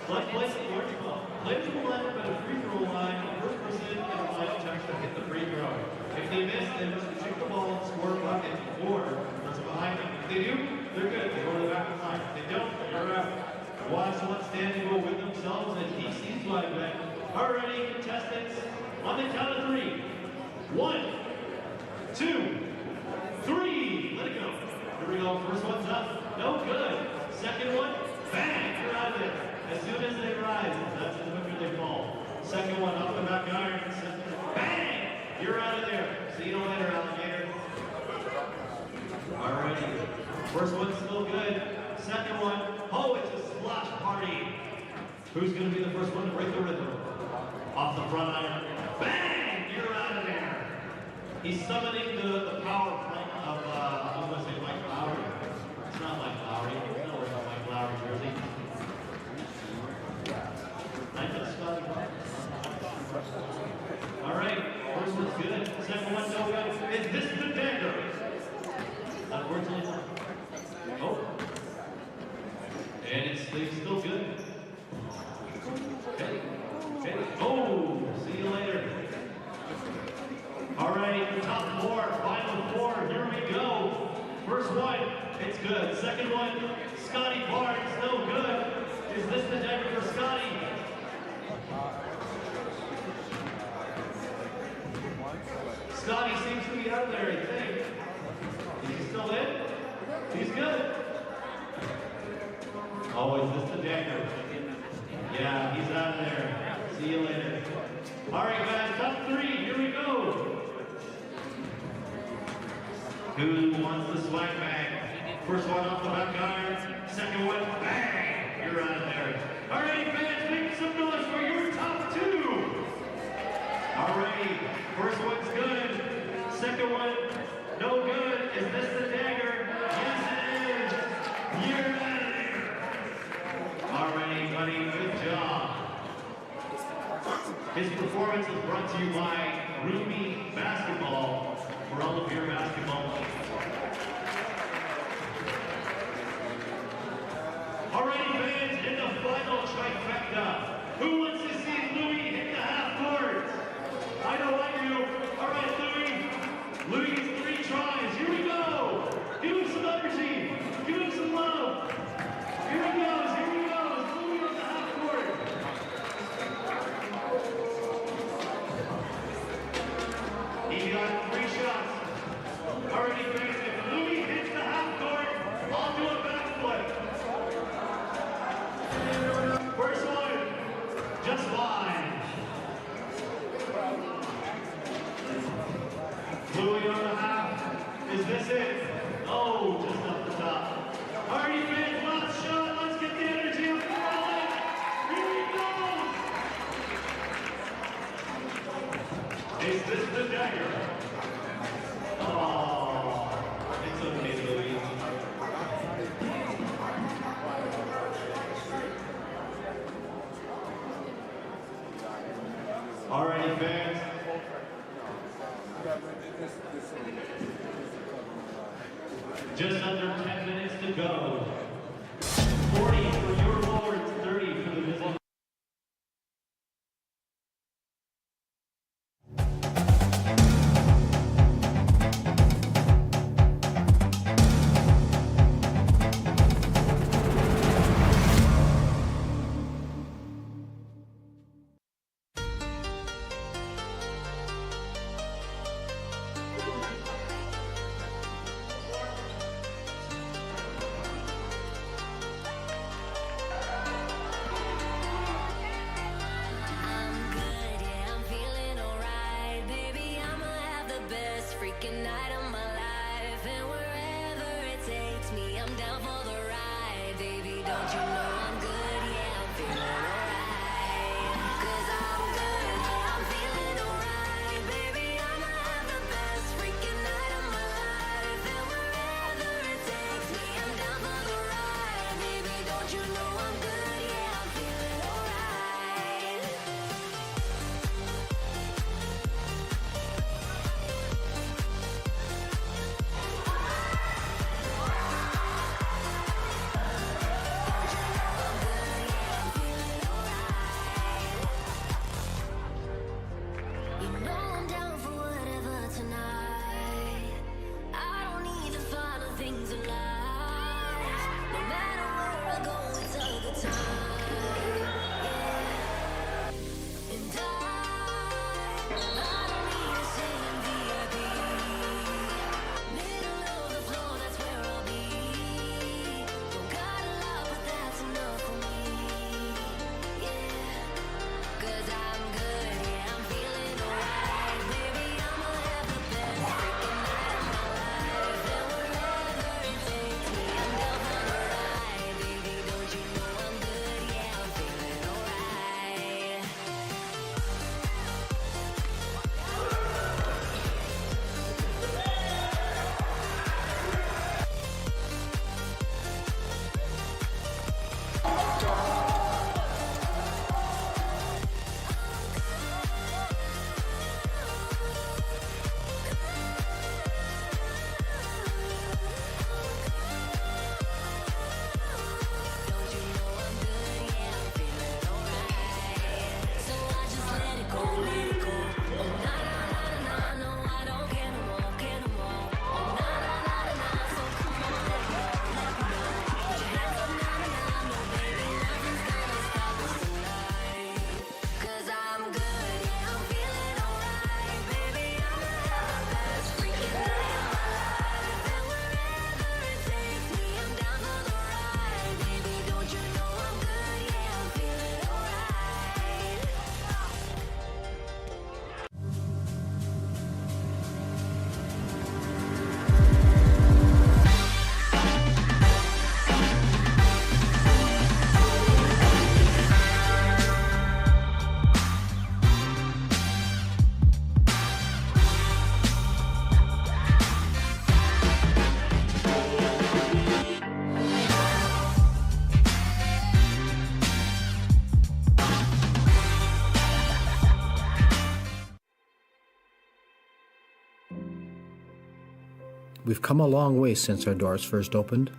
Like placing Lord's Love. Play to the left at a free throw line, the first person in the line checks to hit the free throw. If they miss, they must shoot the ball and score a bucket, or the person behind them. If they do, they're good. They go to the back of the line. If they don't, you're out. Watch someone standing go with themselves and DC's flag back. Alrighty, contestants, on the count of 3. 1, 2, 3. Let it go. Here we go. First one's up. No good. Second one, bang, you're out of there. As soon as they rise, that's as quick as they fall. Second one, off the back iron. Bang, you're out of there. See you later, alligator. Alrighty. First one's still good. Second one, oh, it's a splash party. Who's going to be the first one to break the rhythm? Off the front iron. Bang! You're out of there. He's summoning the power of, I was going to say Mike Lowry. It's not Mike Lowry. It's not wearing a Mike Lowry jersey. All right, first one's good. Second one, no good. Is this the dagger? Unfortunately, oh. And it's still good. Okay. Okay. Oh, see you later. All right, top 4, final 4. Here we go. First one, it's good. Second one, Scotty Barnes, no good. Is this the dagger for Scotty? Scotty seems to be out there, I think. Is he still in? He's good. Oh, is this the dagger? Yeah, he's out of there. See you later. All right, guys, top 3. Here we go. Who wants the swag bag? First one off the back iron. Second one, bang! You're out of there. All right, fans, make some noise for your top 2. All right. First one's good. Second one, no good. Is this the dagger? Yes, it is. You're out of there. All right, buddy, good job. His performance is brought to you by Ruby Basketball for all of your basketball needs. Alrighty, fans, in the final trifecta, who wants to see Louis hit the half court? I know I do. All right, Louis. Louis gets 3 tries. Here we go. Give him some energy. Give him some love. Here he goes. Here he goes. Louis hit the half court. He got 3 shots. Alrighty, fans, if Louis hits the half court, I'll do a backflip. First one, just fine. Louis on the half. Is this it? Oh, just off the top. Alrighty, fans, last shot. Let's get the energy up and rolling. Here he goes. Is this the dagger? Oh, it's okay, Louis. Alrighty, fans. Just under 10 minutes to go. 40 for your Lords, 30 for the visiting. We've come a long way since our doors first opened.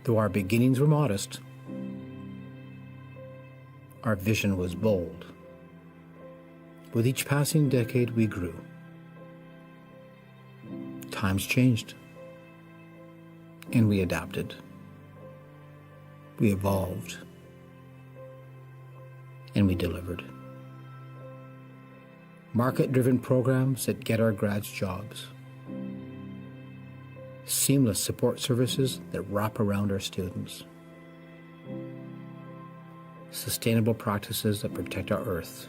Though our beginnings were modest, our vision was bold. With each passing decade, we grew. Times changed, and we adapted. We evolved, and we delivered. Market-driven programs that get our grads jobs. Seamless support services that wrap around our students. Sustainable practices that protect our earth.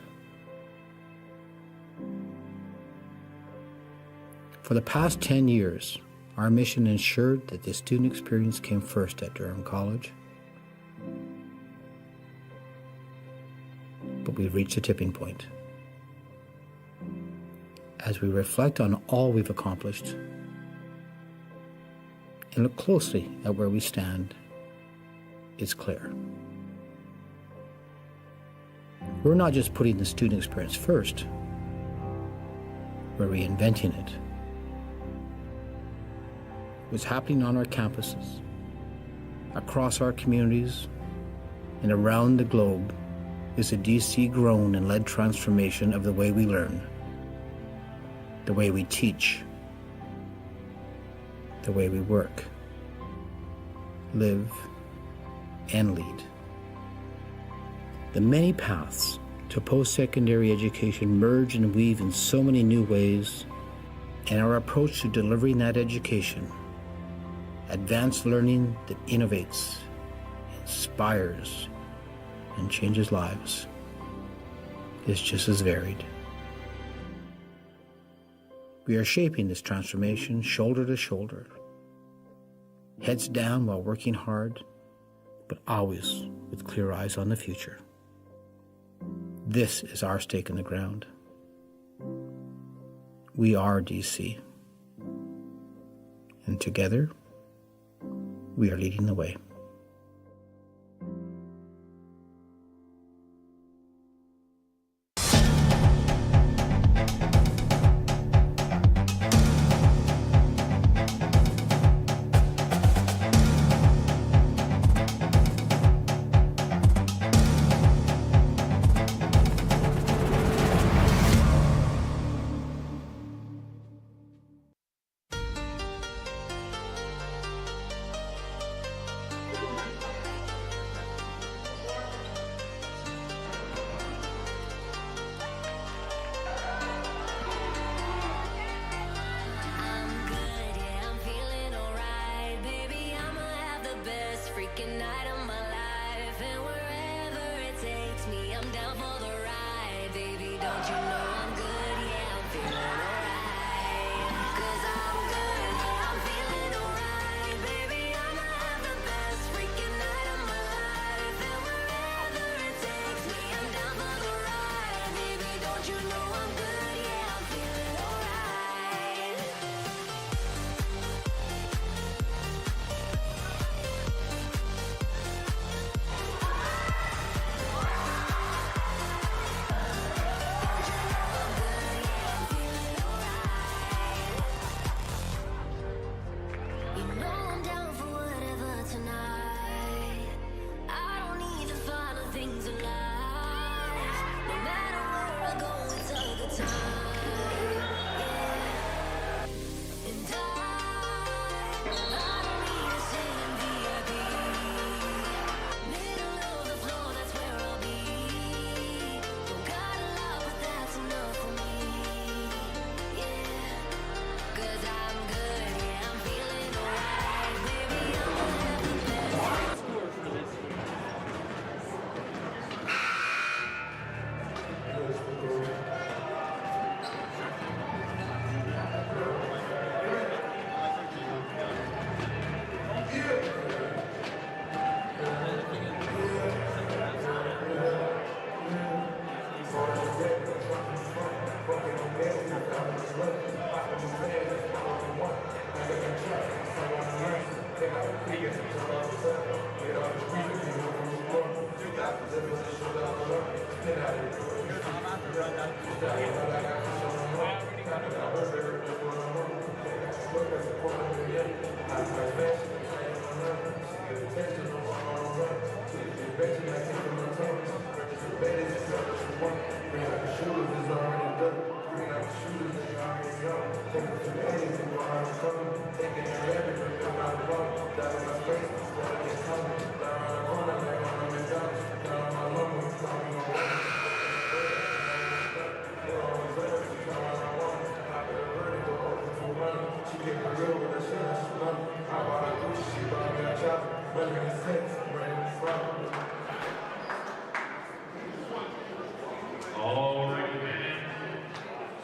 For the past 10 years, our mission ensured that the student experience came first at Durham College. But we've reached a tipping point. As we reflect on all we've accomplished and look closely at where we stand, it's clear. We're not just putting the student experience first, we're reinventing it. What's happening on our campuses, across our communities, and around the globe is a DC-grown and led transformation of the way we learn, the way we teach, the way we work, live, and lead. The many paths to post-secondary education merge and weave in so many new ways, and our approach to delivering that education, advanced learning that innovates, inspires, and changes lives, is just as varied. We are shaping this transformation shoulder to shoulder, heads down while working hard, but always with clear eyes on the future. This is our stake in the ground. We are DC, and together, we are leading the way. Thank you. Alrighty, man.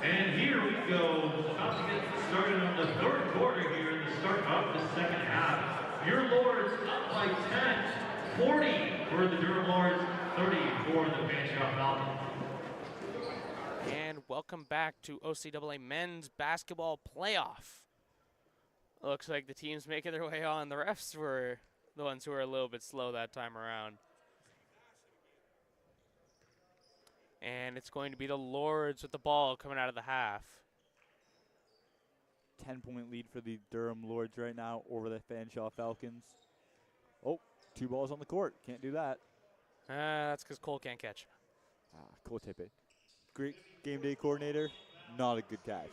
And here we go. About to get started on the third quarter here in the start of the second half. Your Lords up by 10, 40 for the Durham Lords, 30 for the Fanshawe Falcons. And welcome back to OCAA men's basketball playoff. Looks like the teams making their way on. The refs were the ones who were a little bit slow that time around. And it's going to be the Lords with the ball coming out of the half. 10-point lead for the Durham Lords right now over the Fanshawe Falcons. Oh, 2 balls on the court. Can't do that. That's because Cole can't catch. Cole Tippett. Great game day coordinator. Not a good catch.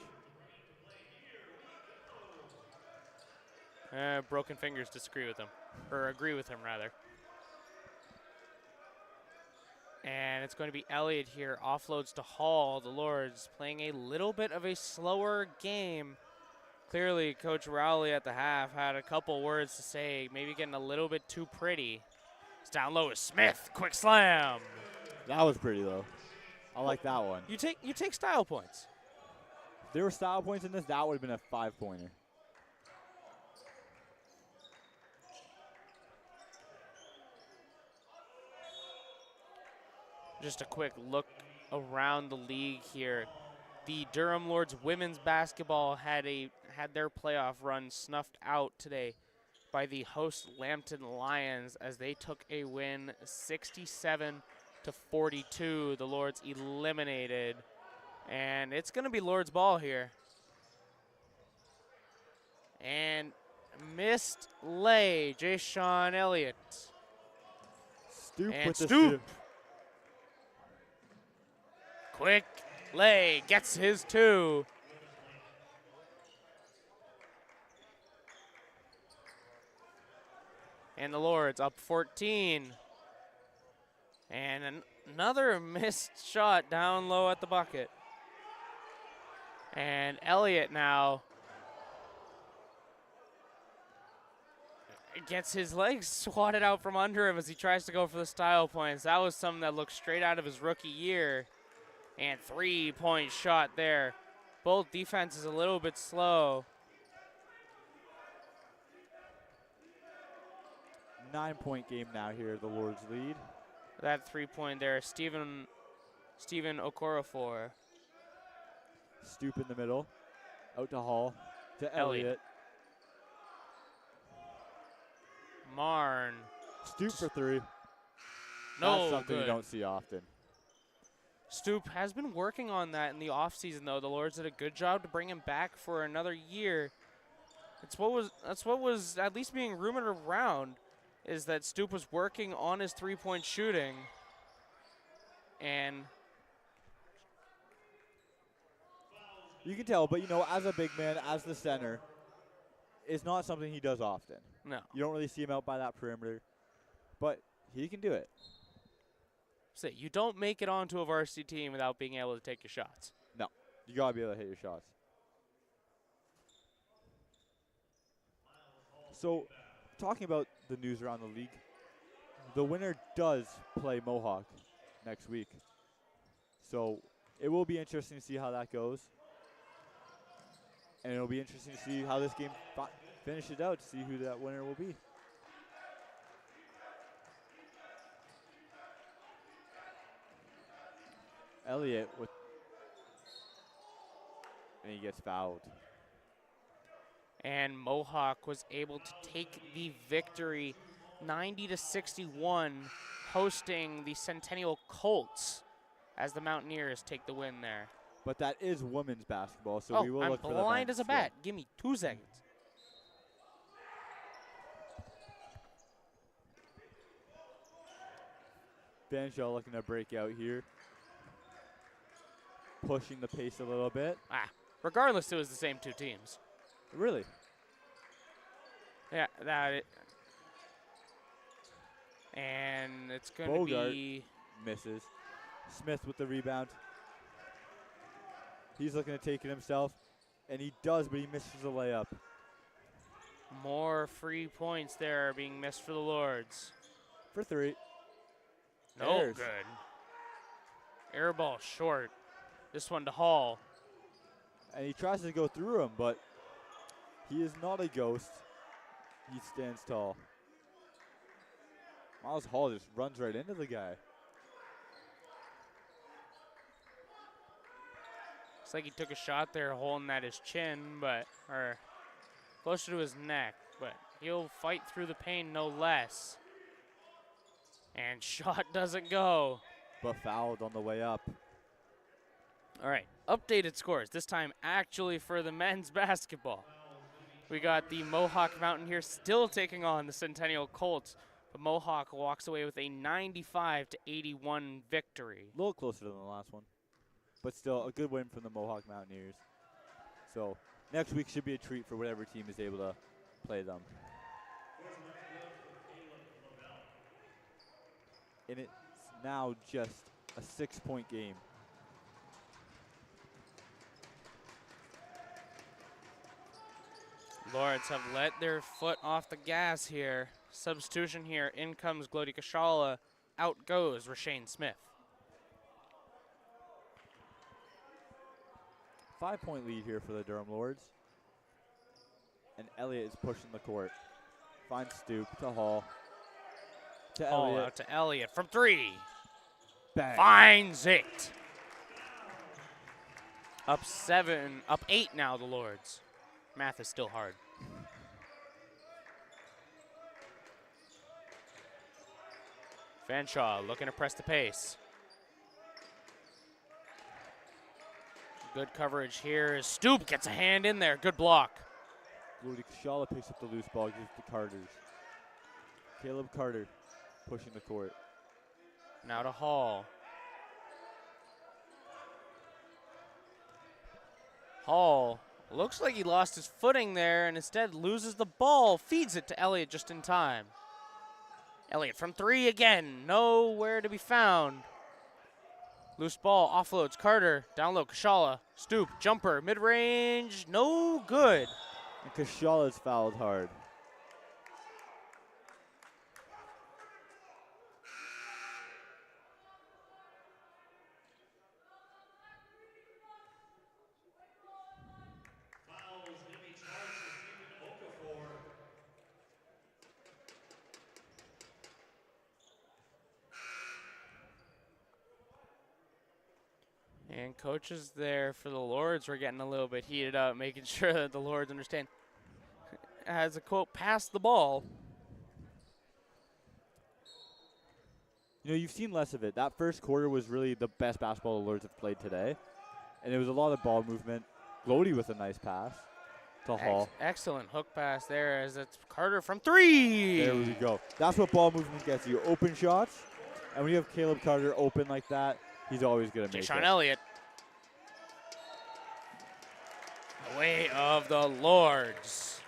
Broken fingers disagree with him. Or agree with him, rather. And it's going to be Elliott here. Offloads to Hall. The Lords playing a little bit of a slower game. Clearly, Coach Rowley at the half had a couple words to say, maybe getting a little bit too pretty. It's down low with Smith. Quick slam. That was pretty, though. I like that one. You take style points. If there were style points in this, that would have been a 5-pointer. Just a quick look around the league here. The Durham Lords women's basketball had their playoff run snuffed out today by the host Lambton Lions as they took a win 67-42. The Lords eliminated. And it's going to be Lords ball here. And missed lay, Jay-Sean Elliott. Stoop And with the Stoop. Quick lay, gets his 2. And the Lords up 14. And another missed shot down low at the bucket. And Elliott now gets his legs swatted out from under him as he tries to go for the style points. That was something that looked straight out of his rookie year. And 3-point shot there. Both defenses a little bit slow. 9-point game now here, the Lords lead. That 3-point there, Stephen Okorafor. Stoop in the middle. Out to Hall. To Elliott. Marn. Stoop for 3. No, That's something good. you don't see often. Stoop has been working on that in the offseason, though. The Lords did a good job to bring him back for another year. That's what was at least being rumored around, is that Stoop was working on his 3-point shooting. And you can tell, but as a big man, as the center, it's not something he does often. no. You don't really see him out by that perimeter, but he can do it. So you don't make it onto a varsity team without being able to take your shots. No, you gotta be able to hit your shots. So, talking about the news around the league, the winner does play Mohawk next week. So, it will be interesting to see how that goes. And it'll be interesting to see how this game finishes out, to see who that winner will be. Elliott and he gets fouled. And Mohawk was able to take the victory 90-61, hosting the Centennial Colts as the Mountaineers take the win there. But that is women's basketball, so Oh, we will I'm look for the blind as men's a bat. Give me 2 seconds. Fanshawe looking to break out here. Pushing the pace a little bit. Regardless, it was the same 2 teams. Really? Yeah, and it's going to Bogart be misses. Smith with the rebound. He's looking to take it himself, and he does, but he misses the layup. more free points there being missed for the Lords. For 3. No Airs. good. Air ball short. This one to Hall. And he tries to go through him, but he is not a ghost. He stands tall. Miles Hall just runs right into the guy. Looks like he took a shot there holding at his chin, or closer to his neck, but he'll fight through the pain no less. And shot doesn't go. But fouled on the way up. All right, updated scores, this time actually for the men's basketball. We got the Mohawk Mountaineers still taking on the Centennial Colts, but Mohawk walks away with a 95-81 victory. A little closer than the last one, but still a good win from the Mohawk Mountaineers. So next week should be a treat for whatever team is able to play them. And it's now just a 6-point game. Lords have let their foot off the gas here. Substitution here. In comes Glody Kashala. Out goes Rashane Smith. 5-point lead here for the Durham Lords. And Elliott is pushing the court. Finds Stoop to Hall. To Hall Elliott. out to Elliott from 3. Bang. Finds it. Up 8 now, the Lords. Math is still hard. Fanshawe looking to press the pace. Good coverage here. Stoop gets a hand in there. Good block. Glody Kashala picks up the loose ball, gives it to Carter's. Caleb Carter pushing the court. Now to Hall. Hall looks like he lost his footing there and instead loses the ball, feeds it to Elliott just in time. Elliott from 3 again, nowhere to be found. Loose ball, offloads Carter, down low, Kashala, Stoop, jumper, mid-range, no good. And Kashala's fouled hard. And coaches there for the Lords were getting a little bit heated up, making sure that the Lords understand. As a quote, pass the ball. You know, you've seen less of it. That first quarter was really the best basketball the Lords have played today. And it was a lot of ball movement. Glody with a nice pass to Hall. Excellent hook pass there as it's Carter from 3. There we go. That's what ball movement gets you. Open shots. And when you have Caleb Carter open like that, he's always going to make Jayshawn it. Elliott. The way of the Lords.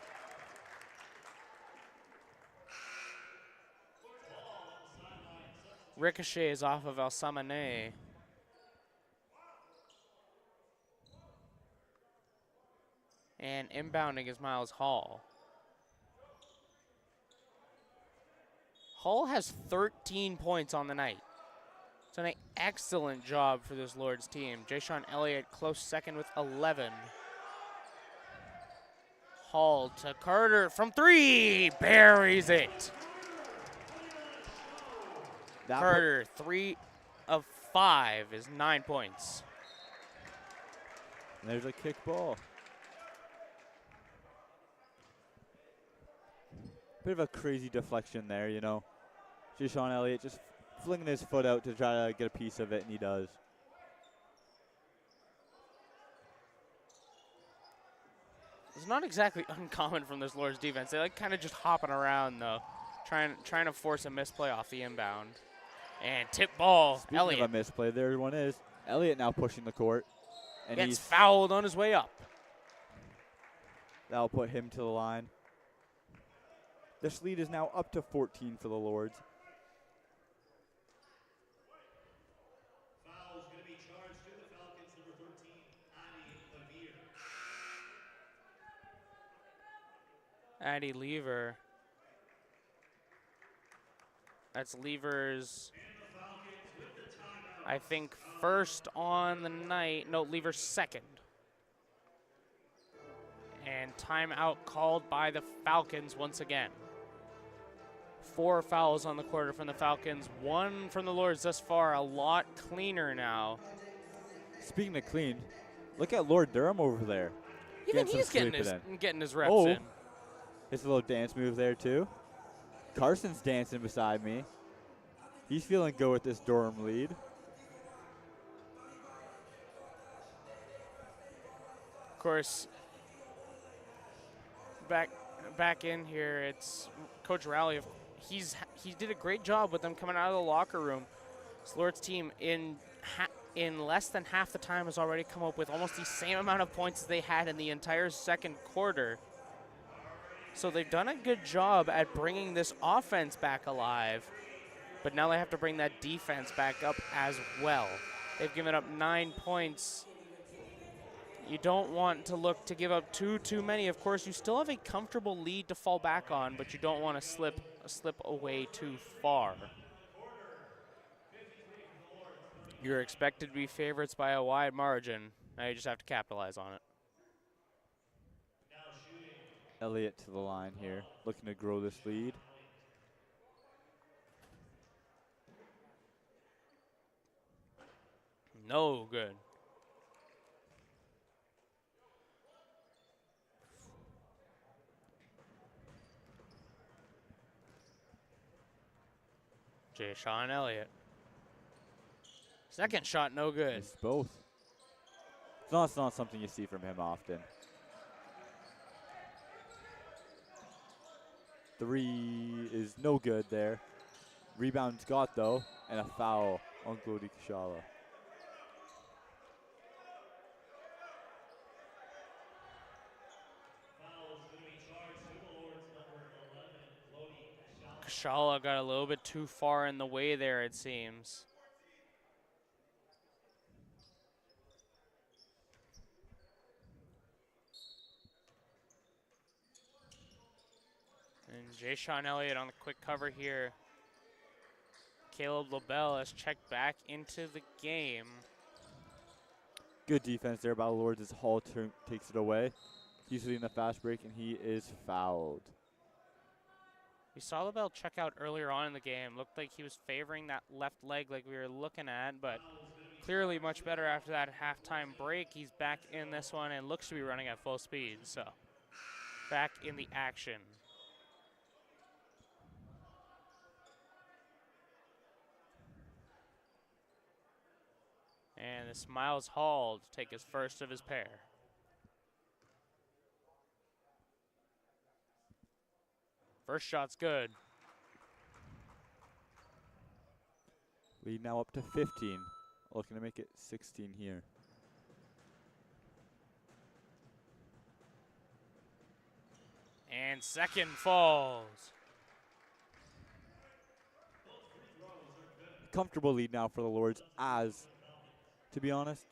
Ricochet is off of El Samane. And inbounding is Miles Hall. Hall has 13 points on the night. It's an excellent job for this Lords team. Jayshawn Elliott close second with 11. Hall to Carter from 3, buries it. Carter, 3 of 5 is 9 points. And there's a kick ball. Bit of a crazy deflection there, you know. Jayshawn Elliott just flinging his foot out to try to get a piece of it, and he does. not exactly uncommon from this Lord's defense. They like kind of just hopping around though, trying to force a misplay off the inbound. And tip ball, Speaking Elliott of a misplay, there one is. Elliott now pushing the court. And gets he's fouled on his way up. that'll put him to the line. This lead is now up to 14 for the Lords. Foul is going to be charged to the Falcons, number 13, Addie Addie Levier. Lever. That's Lever's, I think, first on the night. No, Lever's second. And timeout called by the Falcons once again. 4 fouls on the quarter from the Falcons, 1 from the Lords thus far. A lot cleaner now. Speaking of clean, look at Lord Durham over there. Even some he's sleep getting his reps Oh. in. His little dance move there too. Carson's dancing beside me. He's feeling good with this Durham lead. Of course, back in here, it's Coach Rowley. He did a great job with them coming out of the locker room. This Lord's team in less than half the time has already come up with almost the same amount of points as they had in the entire second quarter. So they've done a good job at bringing this offense back alive, but now they have to bring that defense back up as well. They've given up 9 points. You don't want to look to give up too many. Of course, you still have a comfortable lead to fall back on, but you don't want to slip away too far. You're expected to be favorites by a wide margin. Now you just have to capitalize on it. Elliott to the line here, looking to grow this lead. No good. Sean Elliott. Second shot, no good. It's both. It's not something you see from him often. 3 is no good there. Rebound's got though, and a foul on Glody Kashala. Kashala got a little bit too far in the way there, it seems. And Sean Elliott on the quick cover here. Caleb LaBelle has checked back into the game. Good defense there by the Lords as Hall takes it away. He's leading the fast break, and he is fouled. We saw LaBelle check out earlier on in the game. Looked like he was favoring that left leg like we were looking at, but clearly much better after that halftime break. He's back in this one and looks to be running at full speed, so back in the action. And this Miles Hall to take his first of his pair. First shot's good. Lead now up to 15. Looking to make it 16 here. And second falls. Comfortable lead now for the Lords as, to be honest,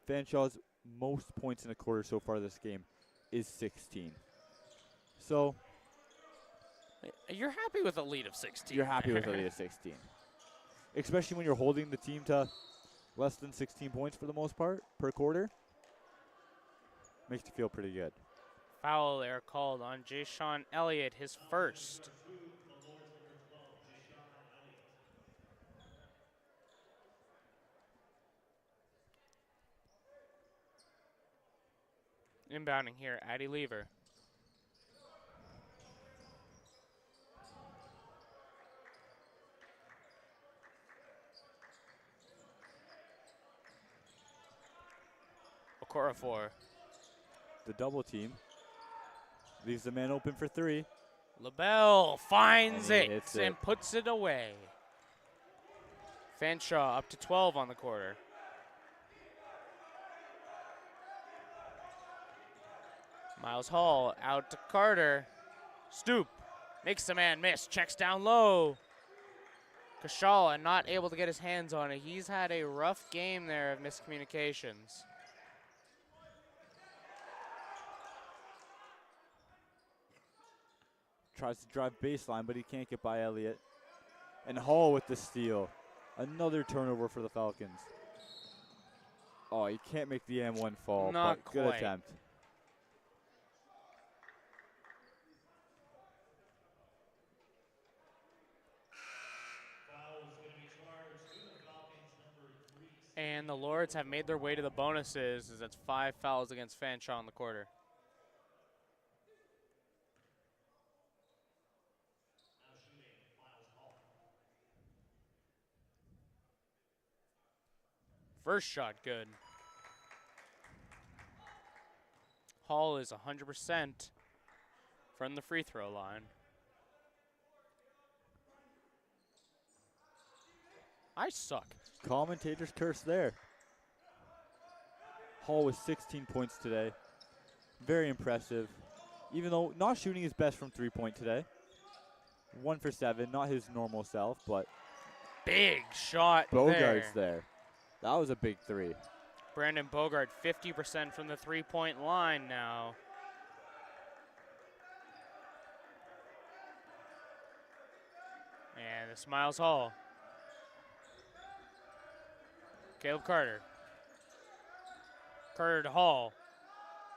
Fanshawe's most points in a quarter so far this game is 16. So you're happy with a lead of 16. you're happy with a lead of 16. Especially when you're holding the team to less than 16 points for the most part per quarter. Makes you feel pretty good. Foul there called on Sean Elliott, his first. Inbounding here, Addie Lever. Okorafor. The double team. Leaves the man open for 3. LaBelle finds And he it hits and it. puts it away. Fanshawe up to 12 on the quarter. Miles Hall out to Carter. Stoop. Makes the man miss. Checks down low. Kashala not able to get his hands on it. He's had a rough game there of miscommunications. Tries to drive baseline, but he can't get by Elliott. And Hall with the steal. Another turnover for the Falcons. Oh, he can't make the M1 fall, Not but good quite. attempt. And the Lords have made their way to the bonuses as that's 5 fouls against Fanshawe in the quarter. First shot good. Hall is 100% from the free throw line. I suck. Commentator's curse there. Hall with 16 points today. Very impressive. Even though not shooting his best from 3-point today. 1 for 7, not his normal self, but Big shot Bogart's there. there. That was a big 3. Brandon Bogart 50% from the 3-point line now. And this Miles Hall. Caleb Carter. Carter to Hall.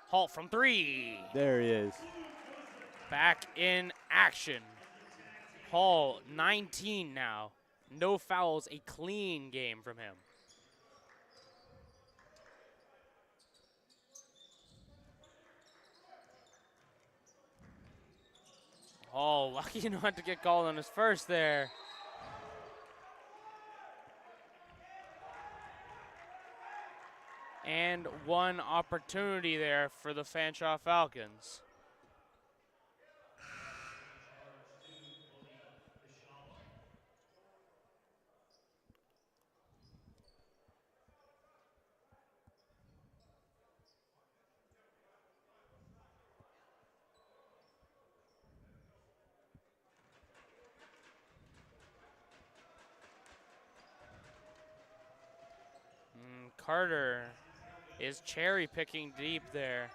Hall from 3. There he is. Back in action. Hall 19 now. No fouls, a clean game from him. Hall lucky not to get called on his first there. And one opportunity there for the Fanshawe Falcons. Carter is cherry picking deep there.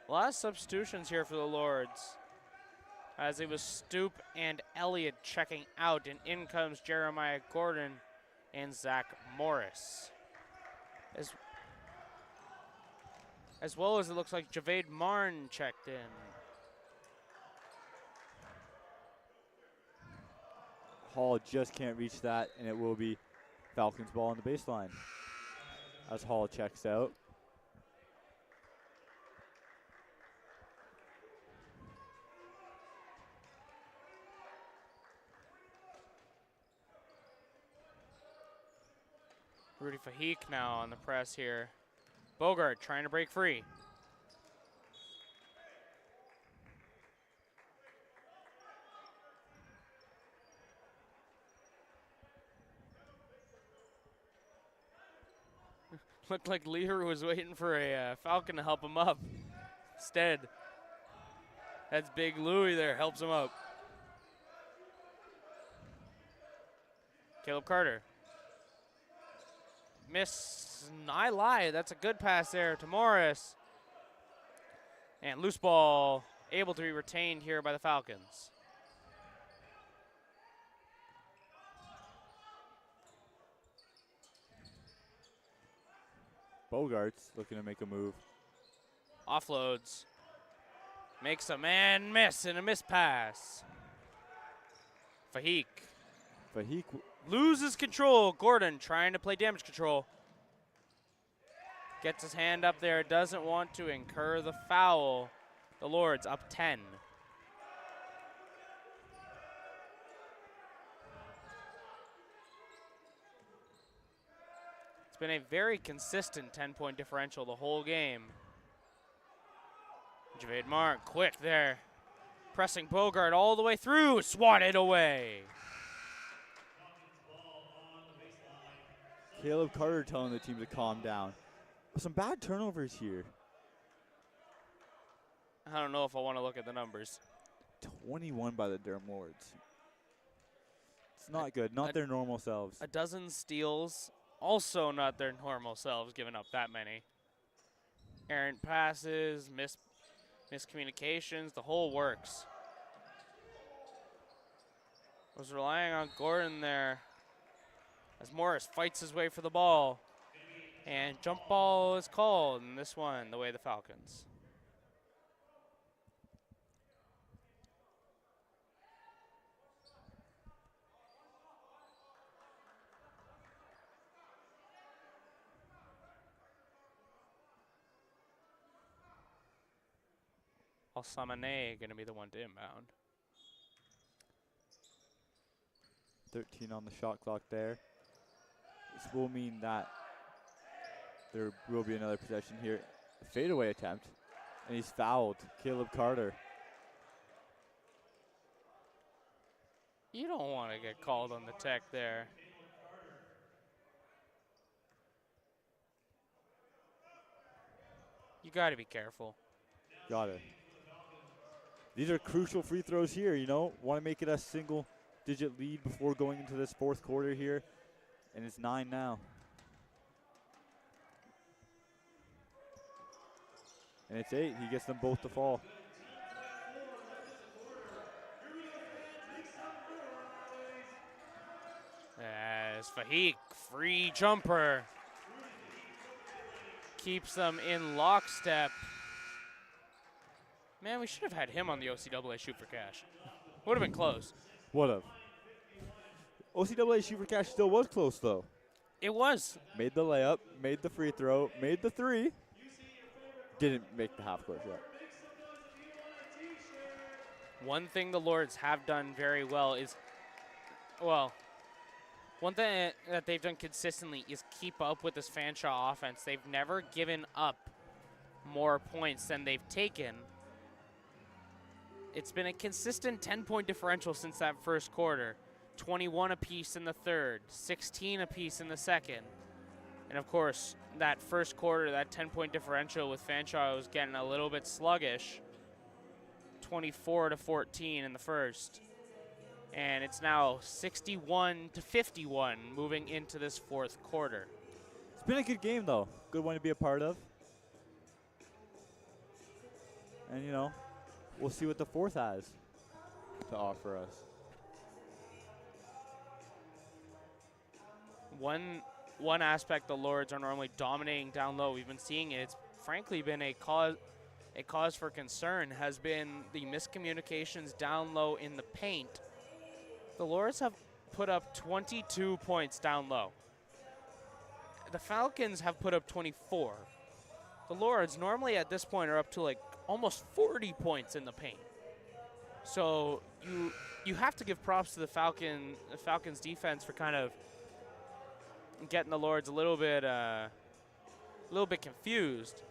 A lot of substitutions here for the Lords, as it was Stoop and Elliott checking out, and in comes Jeremiah Gordon and Zach Morris. As well as it looks like Javade Marn checked in. Hall just can't reach that, and it will be Falcons ball on the baseline as Hall checks out. Rudy Fahik now on the press here. Bogart trying to break free. Looked like Lear was waiting for a Falcon to help him up. Instead, that's Big Louie there, helps him up. Caleb Carter. Miss, I lie, that's a good pass there to Morris. And loose ball able to be retained here by the Falcons. Bogart's looking to make a move. Offloads. Makes a man miss and a miss pass. Fahik. Fahik Loses control. Gordon trying to play damage control. Gets his hand up there. Doesn't want to incur the foul. The Lords up 10. It's been a very consistent 10-point differential the whole game. Javad Mark, quick there. Pressing Bogart all the way through, swatted away. Caleb Carter telling the team to calm down. Some bad turnovers here. I don't know if I want to look at the numbers. 21 by the Durham Lords. It's not good, not their normal selves. A dozen steals, also not their normal selves, giving up that many. Errant passes, miscommunications, the whole works. Was relying on Gordon there as Morris fights his way for the ball. And jump ball is called in this one, the way the Falcons. Alsamane going to be the one to inbound. 13 on the shot clock there. This will mean that there will be another possession here. A fadeaway attempt, and he's fouled. Caleb Carter. You don't want to get called on the tech there. You got to be careful. Got it. These are crucial free throws here, you know. Want to make it a single-digit lead before going into this fourth quarter here. And it's 9 now. And it's 8. He gets them both to fall. As Fahik, free jumper. Keeps them in lockstep. Man, we should have had him on the OCAA Shoot for Cash. Would have been close. Would have. OCAA Shoot for Cash still was close, though. It was. Made the layup, made the free throw, made the three. Didn't make the half court shot. One thing the Lords have done very well is, well, one thing that they've done consistently is keep up with this Fanshawe offense. They've never given up more points than they've taken. It's been a consistent 10-point differential since that first quarter. 21 apiece in the third, 16 apiece in the second. And of course, that first quarter, that 10-point differential with Fanshawe was getting a little bit sluggish. 24-14 in the first. And it's now 61-51 moving into this fourth quarter. It's been a good game, though. Good one to be a part of. And, you know, we'll see what the fourth has to offer us. One aspect the Lords are normally dominating down low. We've been seeing it. It's frankly been a cause for concern has been the miscommunications down low in the paint. The Lords have put up 22 points down low. The Falcons have put up 24. The Lords normally at this point are up to like almost 40 points in the paint. So you have to give props to the Falcons defense for kind of getting the Lords a little bit confused,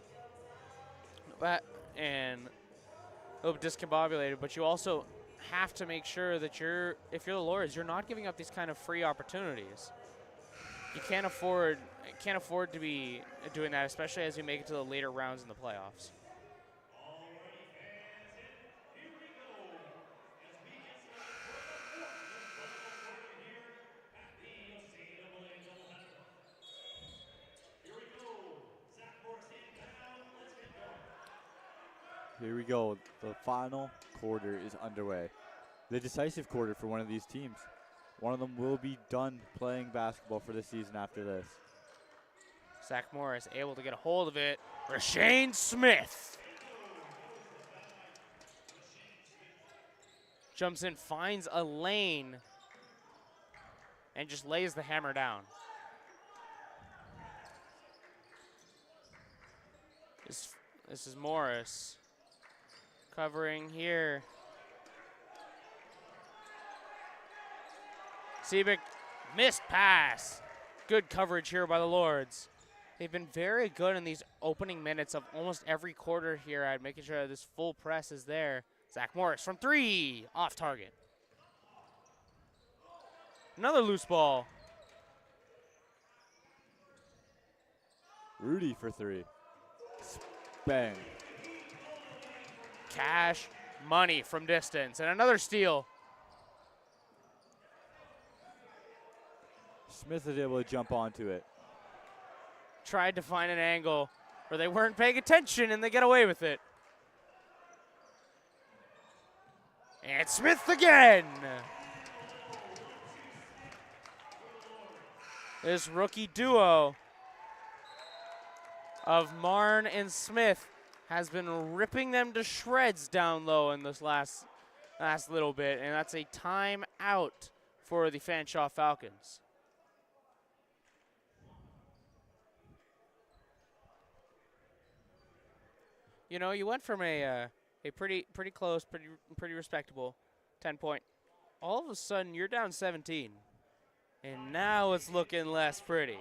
and a little bit discombobulated. But you also have to make sure that if you're the Lords, you're not giving up these kind of free opportunities. You can't afford to be doing that, especially as we make it to the later rounds in the playoffs. Here we go. The final quarter is underway. The decisive quarter for one of these teams. One of them will be done playing basketball for the season after this. Zach Morris able to get a hold of it. Rashane Smith jumps in, finds a lane, and just lays the hammer down. This is Morris covering here. Seabick, missed pass. Good coverage here by the Lords. They've been very good in these opening minutes of almost every quarter here at making sure this full press is there. Zach Morris from 3, off target. Another loose ball. Rudy for 3. Bang. Cash money from distance, and another steal. Smith is able to jump onto it. Tried to find an angle where they weren't paying attention, and they get away with it. And Smith again. This rookie duo of Marn and Smith has been ripping them to shreds down low in this last little bit, and that's a timeout for the Fanshawe Falcons. You know, you went from a pretty close, pretty respectable 10-point. All of a sudden, you're down 17, and now it's looking less pretty.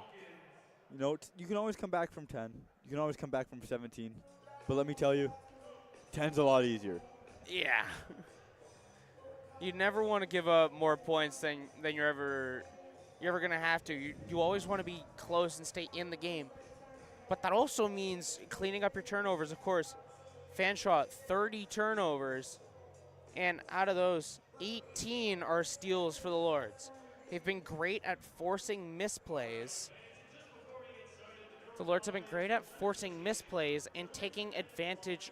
You know, you can always come back from 10. You can always come back from 17. But let me tell you, 10's a lot easier. Yeah. You never want to give up more points than you're ever gonna have to. You always want to be close and stay in the game. But that also means cleaning up your turnovers. Of course, Fanshawe 30 turnovers, and out of those, 18 are steals for the Lords. They've been great at forcing misplays. The Lords have been great at forcing misplays and taking advantage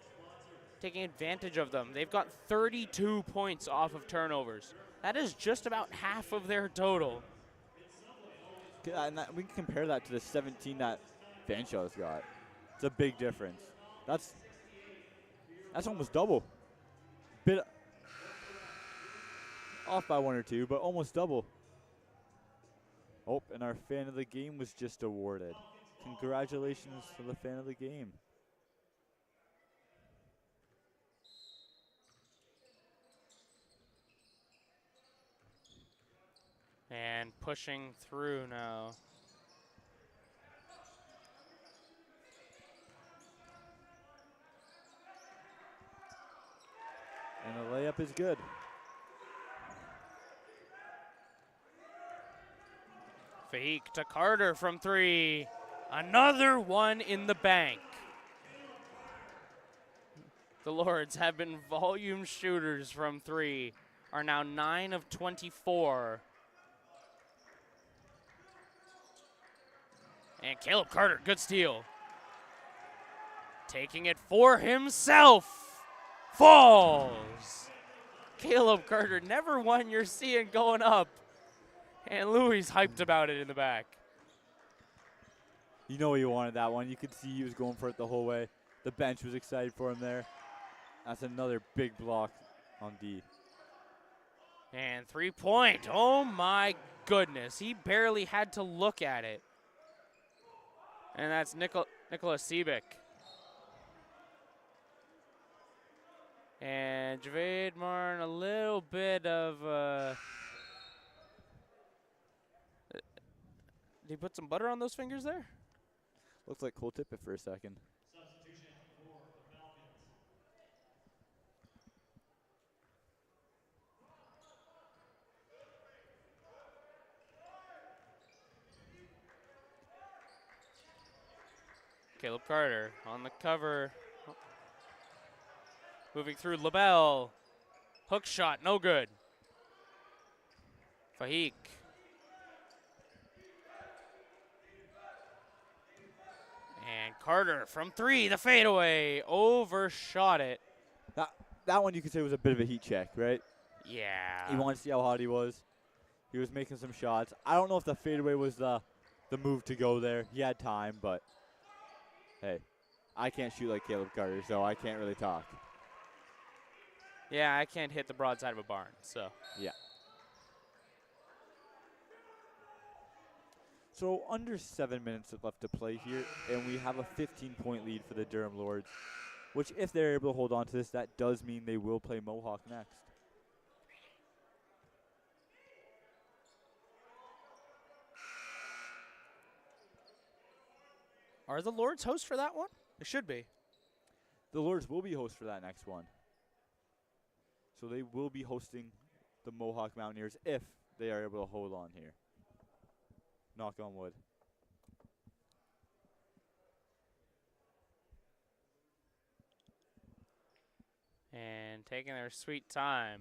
of them. They've got 32 points off of turnovers. That is just about half of their total. And we can compare that to the 17 that Fanshawe's got. It's a big difference. That's almost double. Bit off by 1 or 2, but almost double. Oh, and our fan of the game was just awarded. Congratulations to the fan of the game. And pushing through now. And the layup is good. Fake to Carter from 3. Another one in the bank. The Lords have been volume shooters from 3. Are now 9 of 24. And Caleb Carter, good steal. Taking it for himself. Falls. Caleb Carter, never one you're seeing going up. And Louis hyped about it in the back. You know he wanted that one. You could see he was going for it the whole way. The bench was excited for him there. That's another big block on D. And 3-point. Oh my goodness. He barely had to look at it. And that's Nicholas Seebeck. And Javade Martin, a little bit of did he put some butter on those fingers there? Looks like Cole Tippett for a second. Substitution for the Falcons. Caleb Carter on the cover. Moving through LaBelle. Hook shot, no good. Fahik. And Carter from 3, the fadeaway. Overshot it. That one you could say was a bit of a heat check, right? Yeah. He wanted to see how hot he was. He was making some shots. I don't know if the fadeaway was the move to go there. He had time, but hey, I can't shoot like Caleb Carter, so I can't really talk. Yeah, I can't hit the broadside of a barn, so. Yeah. So under 7 minutes left to play here, and we have a 15-point lead for the Durham Lords, which if they're able to hold on to this, that does mean they will play Mohawk next. Are the Lords hosts for that one? It should be. The Lords will be host for that next one. So they will be hosting the Mohawk Mountaineers if they are able to hold on here. Knock on wood. And taking their sweet time.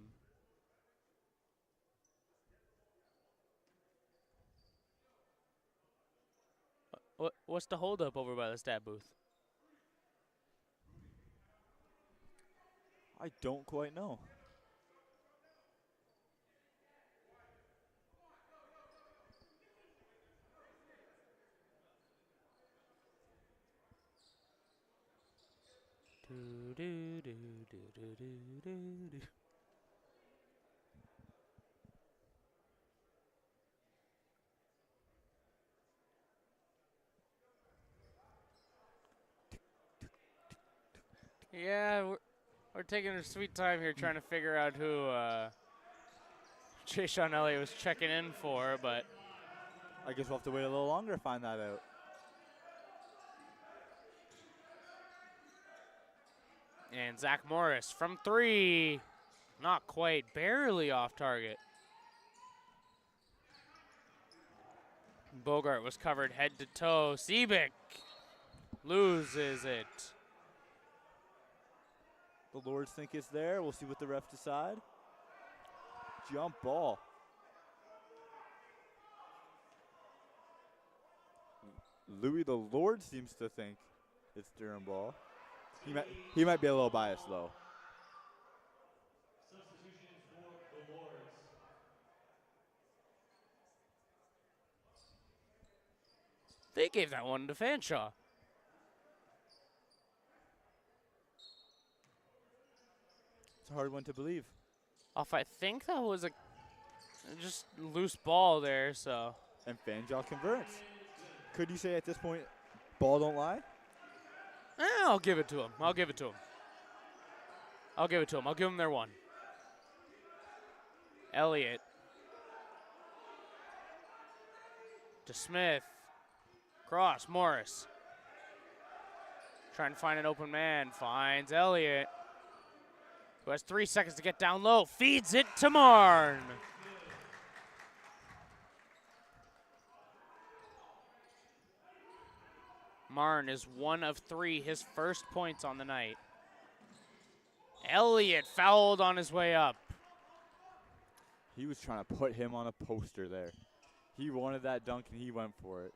What's the holdup over by the stat booth? I don't quite know. Do, do, do, do, do, do, do, do. Yeah, we're taking our sweet time here trying to figure out who Jay Sean Elliott was checking in for, but I guess we'll have to wait a little longer to find that out. and Zach Morris from 3, not quite, barely off target. Bogart was covered head to toe. Seebeck loses it. The Lords think it's there. We'll see what the refs decide. Jump ball. Louis the Lord seems to think it's Durham ball. He might be a little biased though. Substitutions for the Lords. They gave that one to Fanshawe. It's a hard one to believe. I think that was a just loose ball there, so. And Fanshawe converts. Could you say at this point, ball don't lie? I'll give it to him. I'll give it to him. I'll give him their one. Elliott. To Smith. Cross, Morris. Trying to find an open man. Finds Elliott, who has 3 seconds to get down low. Feeds it to Marn. Marn is 1 of 3, his first points on the night. Elliott fouled on his way up. He was trying to put him on a poster there. He wanted that dunk and he went for it.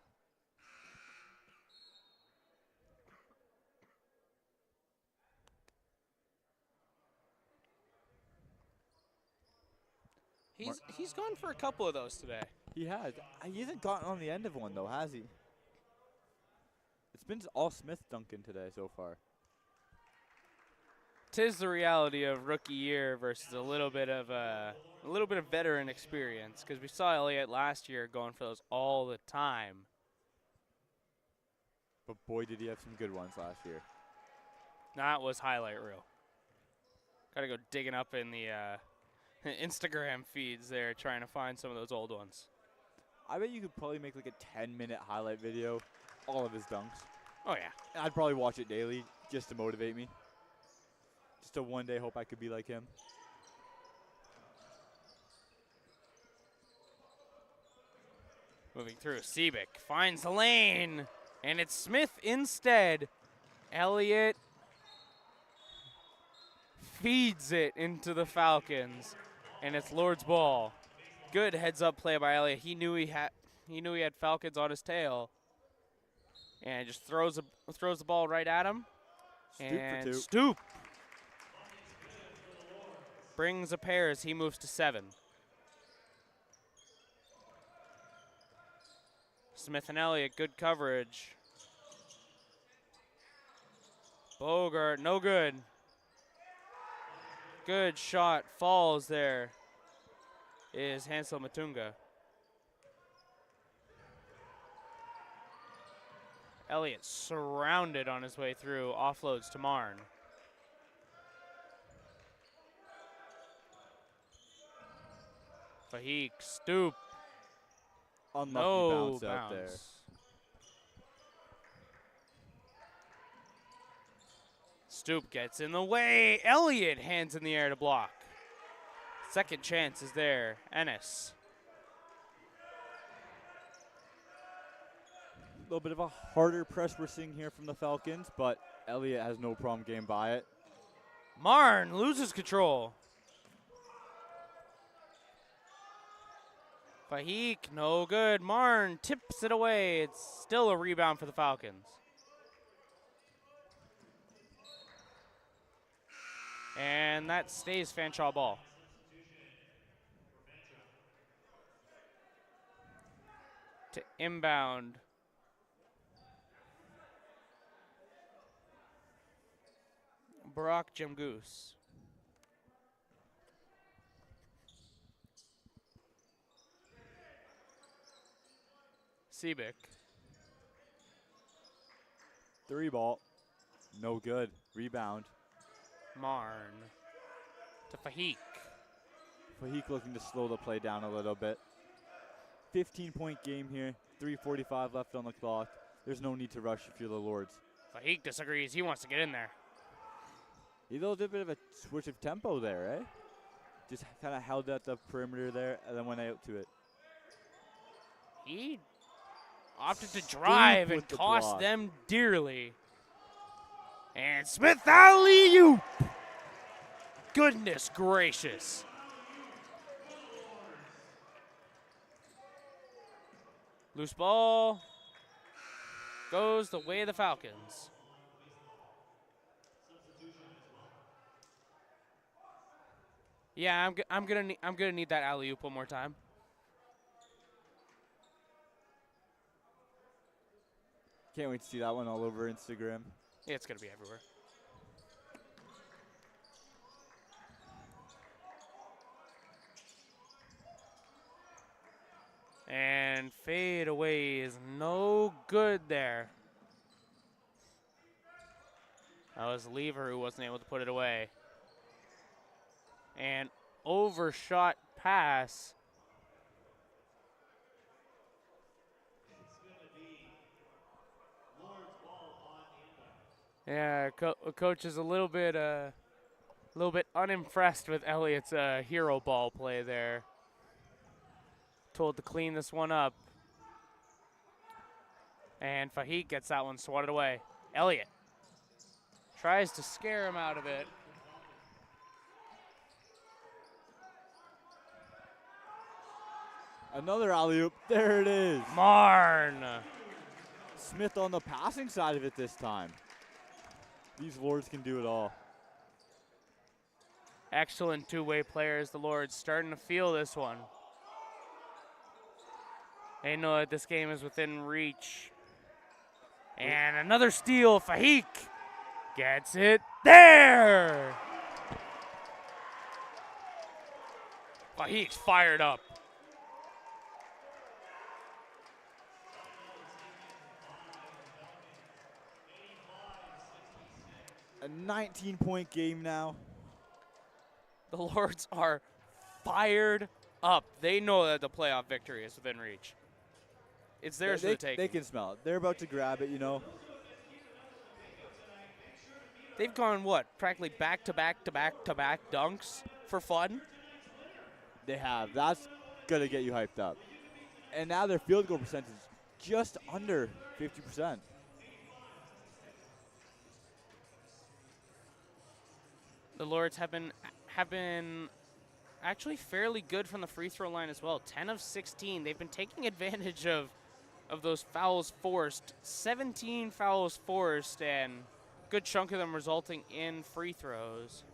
He's gone for a couple of those today. He has. He hasn't gotten on the end of one though, has he? It's been all Smith dunking today so far. 'Tis the reality of rookie year versus a little bit of veteran experience, because we saw Elliott last year going for those all the time. But boy, did he have some good ones last year. That was highlight reel. Got to go digging up in the Instagram feeds there, trying to find some of those old ones. I bet you could probably make like a 10-minute highlight video, all of his dunks. Oh yeah. And I'd probably watch it daily just to motivate me. Just to one day hope I could be like him. Moving through, Seebeck finds the lane, and it's Smith instead. Elliott feeds it into the Falcons, and it's Lord's ball. Good heads-up play by Elliott. He knew he had Falcons on his tail, and just throws the ball right at him. And Stoop brings a pair as he moves to 7. Smith and Elliott, good coverage. Bogart, no good. Good shot, falls there. Is Hansel Matunga. Elliott surrounded on his way through, offloads to Marn. Fahik, Stoop. Unlucky No bounce out there. Stoop gets in the way. Elliott hands in the air to block. Second chance is there. Ennis. A little bit of a harder press we're seeing here from the Falcons, but Elliott has no problem getting by it. Marn loses control. Fahik, no good. Marn tips it away. It's still a rebound for the Falcons. And that stays Fanshawe ball. To inbound. Brock Jimgoose. Seabick. 3 ball. No good. Rebound. Marn. To Fahik. Fahik looking to slow the play down a little bit. 15-point game here. 3:45 left on the clock. There's no need to rush if you're the Lords. Fahik disagrees. He wants to get in there. He did a little bit of a switch of tempo there, eh? Just kind of held at the perimeter there and then went out to it. He opted to drive and with the cost block. them dearly. And Smith alley-oop. Goodness gracious. Loose ball goes the way of the Falcons. Yeah, I'm gonna need that alley-oop one more time. Can't wait to see that one all over Instagram. Yeah, it's gonna be everywhere. And fade away is no good there. That was Lever who wasn't able to put it away. And overshot pass. Yeah, coach is a little bit unimpressed with Elliott's hero ball play there. Told to clean this one up. And Fahik gets that one swatted away. Elliott tries to scare him out of it. Another alley-oop. There it is. Marn. Smith on the passing side of it this time. These Lords can do it all. Excellent two-way players, the Lords, starting to feel this one. They know that this game is within reach. And another steal, Fahik gets it there. Fahik's fired up. A 19-point game now. The Lords are fired up. They know that the playoff victory is within reach. It's theirs for the taking. They can smell it. They're about to grab it, you know. They've gone, what, practically back-to-back-to-back-to-back dunks for fun? They have. That's going to get you hyped up. And now their field goal percentage is just under 50%. The Lords have been actually fairly good from the free throw line as well. 10 of 16. They've been taking advantage of those fouls forced. 17 fouls forced, and a good chunk of them resulting in free throws.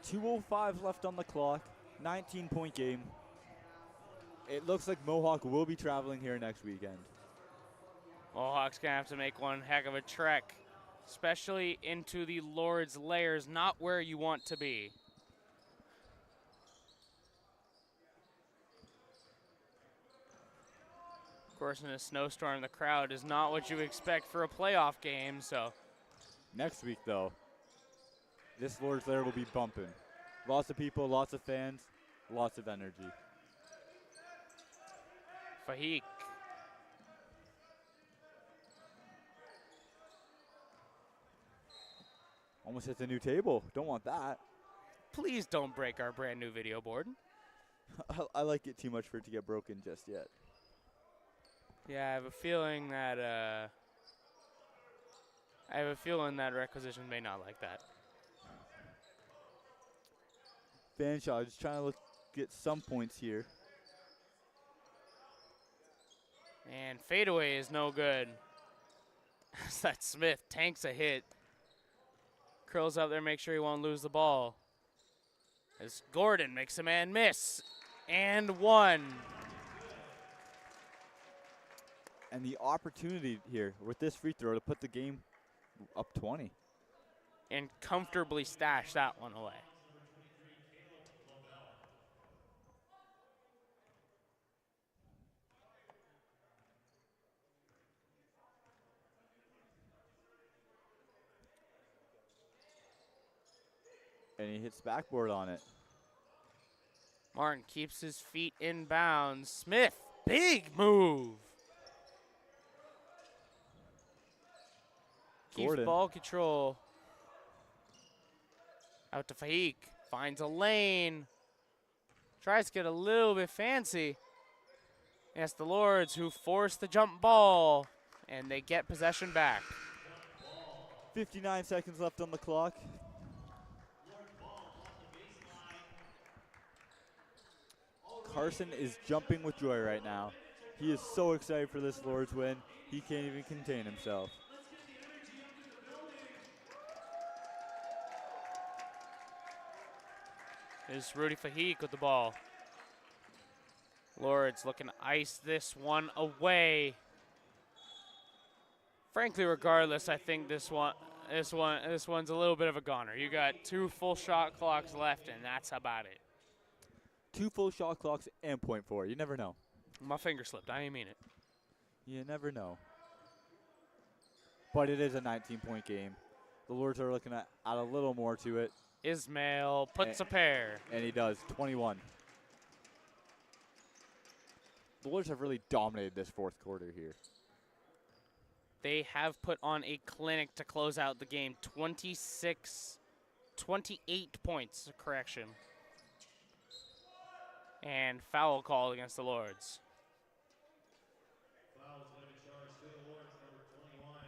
.205 left on the clock. 19-point game. It looks like Mohawk will be traveling here next weekend. Mohawk's going to have to make one heck of a trek, especially into the Lord's Lairs, not where you want to be. Of course, in a snowstorm, the crowd is not what you expect for a playoff game, so. Next week, though, This Lord's Lair will be bumping. Lots of people, lots of fans, lots of energy. Fahik. Almost hits a new table. Don't want that. Please don't break our brand new video board. I like it too much for it to get broken just yet. Yeah, I have a feeling that Requisition may not like that. Fanshawe just trying to get some points here. And fadeaway is no good. As that Smith tanks a hit. Curls up there, make sure he won't lose the ball. As Gordon makes a man miss. And one. And the opportunity here with this free throw to put the game up 20. And comfortably stash that one away. And he hits backboard on it. Martin keeps his feet in bounds. Smith, big move. Keeps Gordon. ball control. Out to Fahik. Finds a lane. Tries to get a little bit fancy. And it's the Lords who force the jump ball. And they get possession back. 59 seconds left on the clock. Carson is jumping with joy right now. He is so excited for this Lord's win, he can't even contain himself. There's Rudy Fahik with the ball. Lords looking to ice this one away. Frankly, regardless, I think this one's a little bit of a goner. You got 2 full shot clocks left, and that's about it. 2 full shot clocks and point 4. You never know. My finger slipped. I didn't mean it. You never know. But it is a 19-point game. The Lords are looking at add a little more to it. Ismail puts a pair. And he does, 21. The Lords have really dominated this fourth quarter here. They have put on a clinic to close out the game. 28 points, correction. And foul call against the Lords. Fouls going to be charged to the Lords, number 21,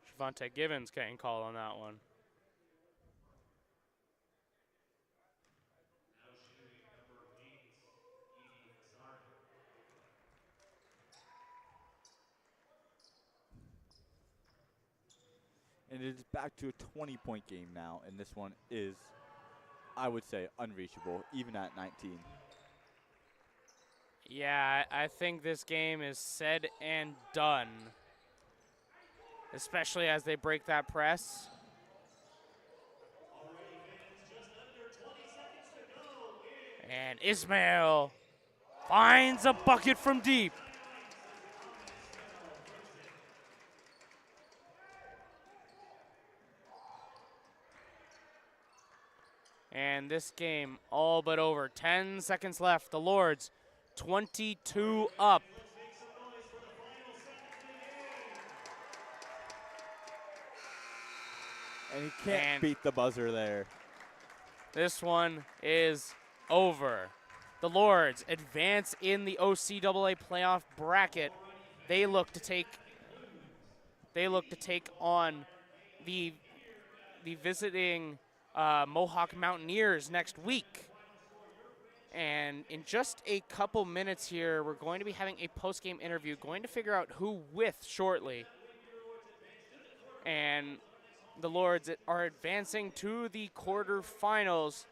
Shavonte Givens getting called on that one. Now shooting number 8, Edie Hazard. And it is back to a 20-point game now, and this one is, I would say, unreachable, even at 19. Yeah, I think this game is said and done. Especially as they break that press. And Ismail finds a bucket from deep. And this game all but over. 10 seconds left. The Lords 22 up. And he can't beat the buzzer there. This one is over. The Lords advance in the OCAA playoff bracket. They look to take on the visiting Mohawk Mountaineers next week. And in just a couple minutes here, we're going to be having a post-game interview, going to figure out who with shortly. And the Lords are advancing to the quarterfinals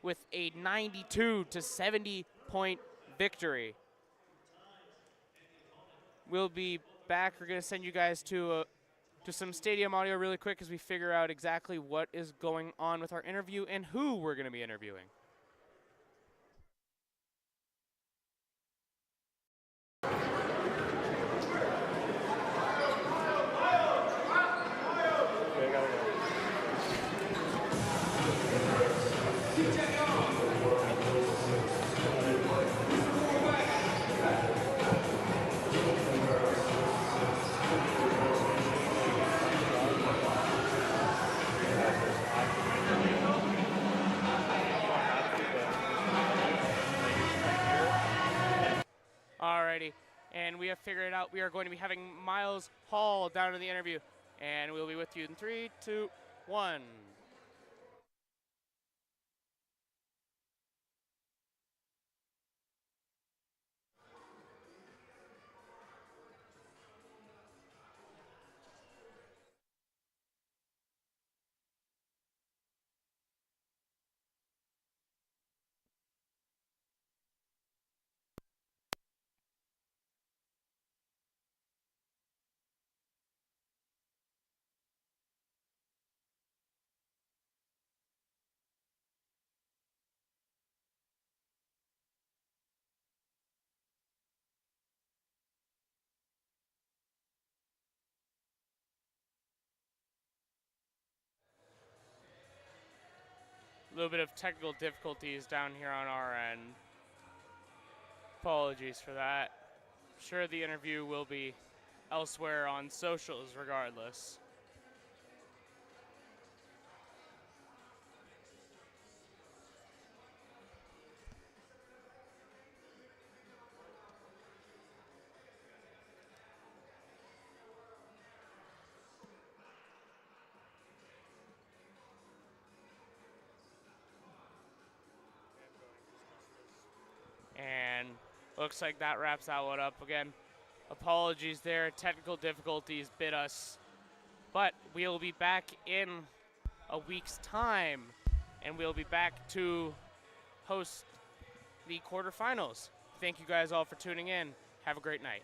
with a 92-70 point victory. We'll be back. We're going to send you guys to some stadium audio really quick as we figure out exactly what is going on with our interview and who we're going to be interviewing. figure it out. We are going to be having Miles Hall down in the interview, and we'll be with you in 3, 2, 1. A little bit of technical difficulties down here on our end. Apologies for that. I'm sure the interview will be elsewhere on socials regardless. And looks like that wraps that one up. Again, apologies there. Technical difficulties bit us. But we'll be back in a week's time, and we'll be back to host the quarterfinals. Thank you guys all for tuning in. Have a great night.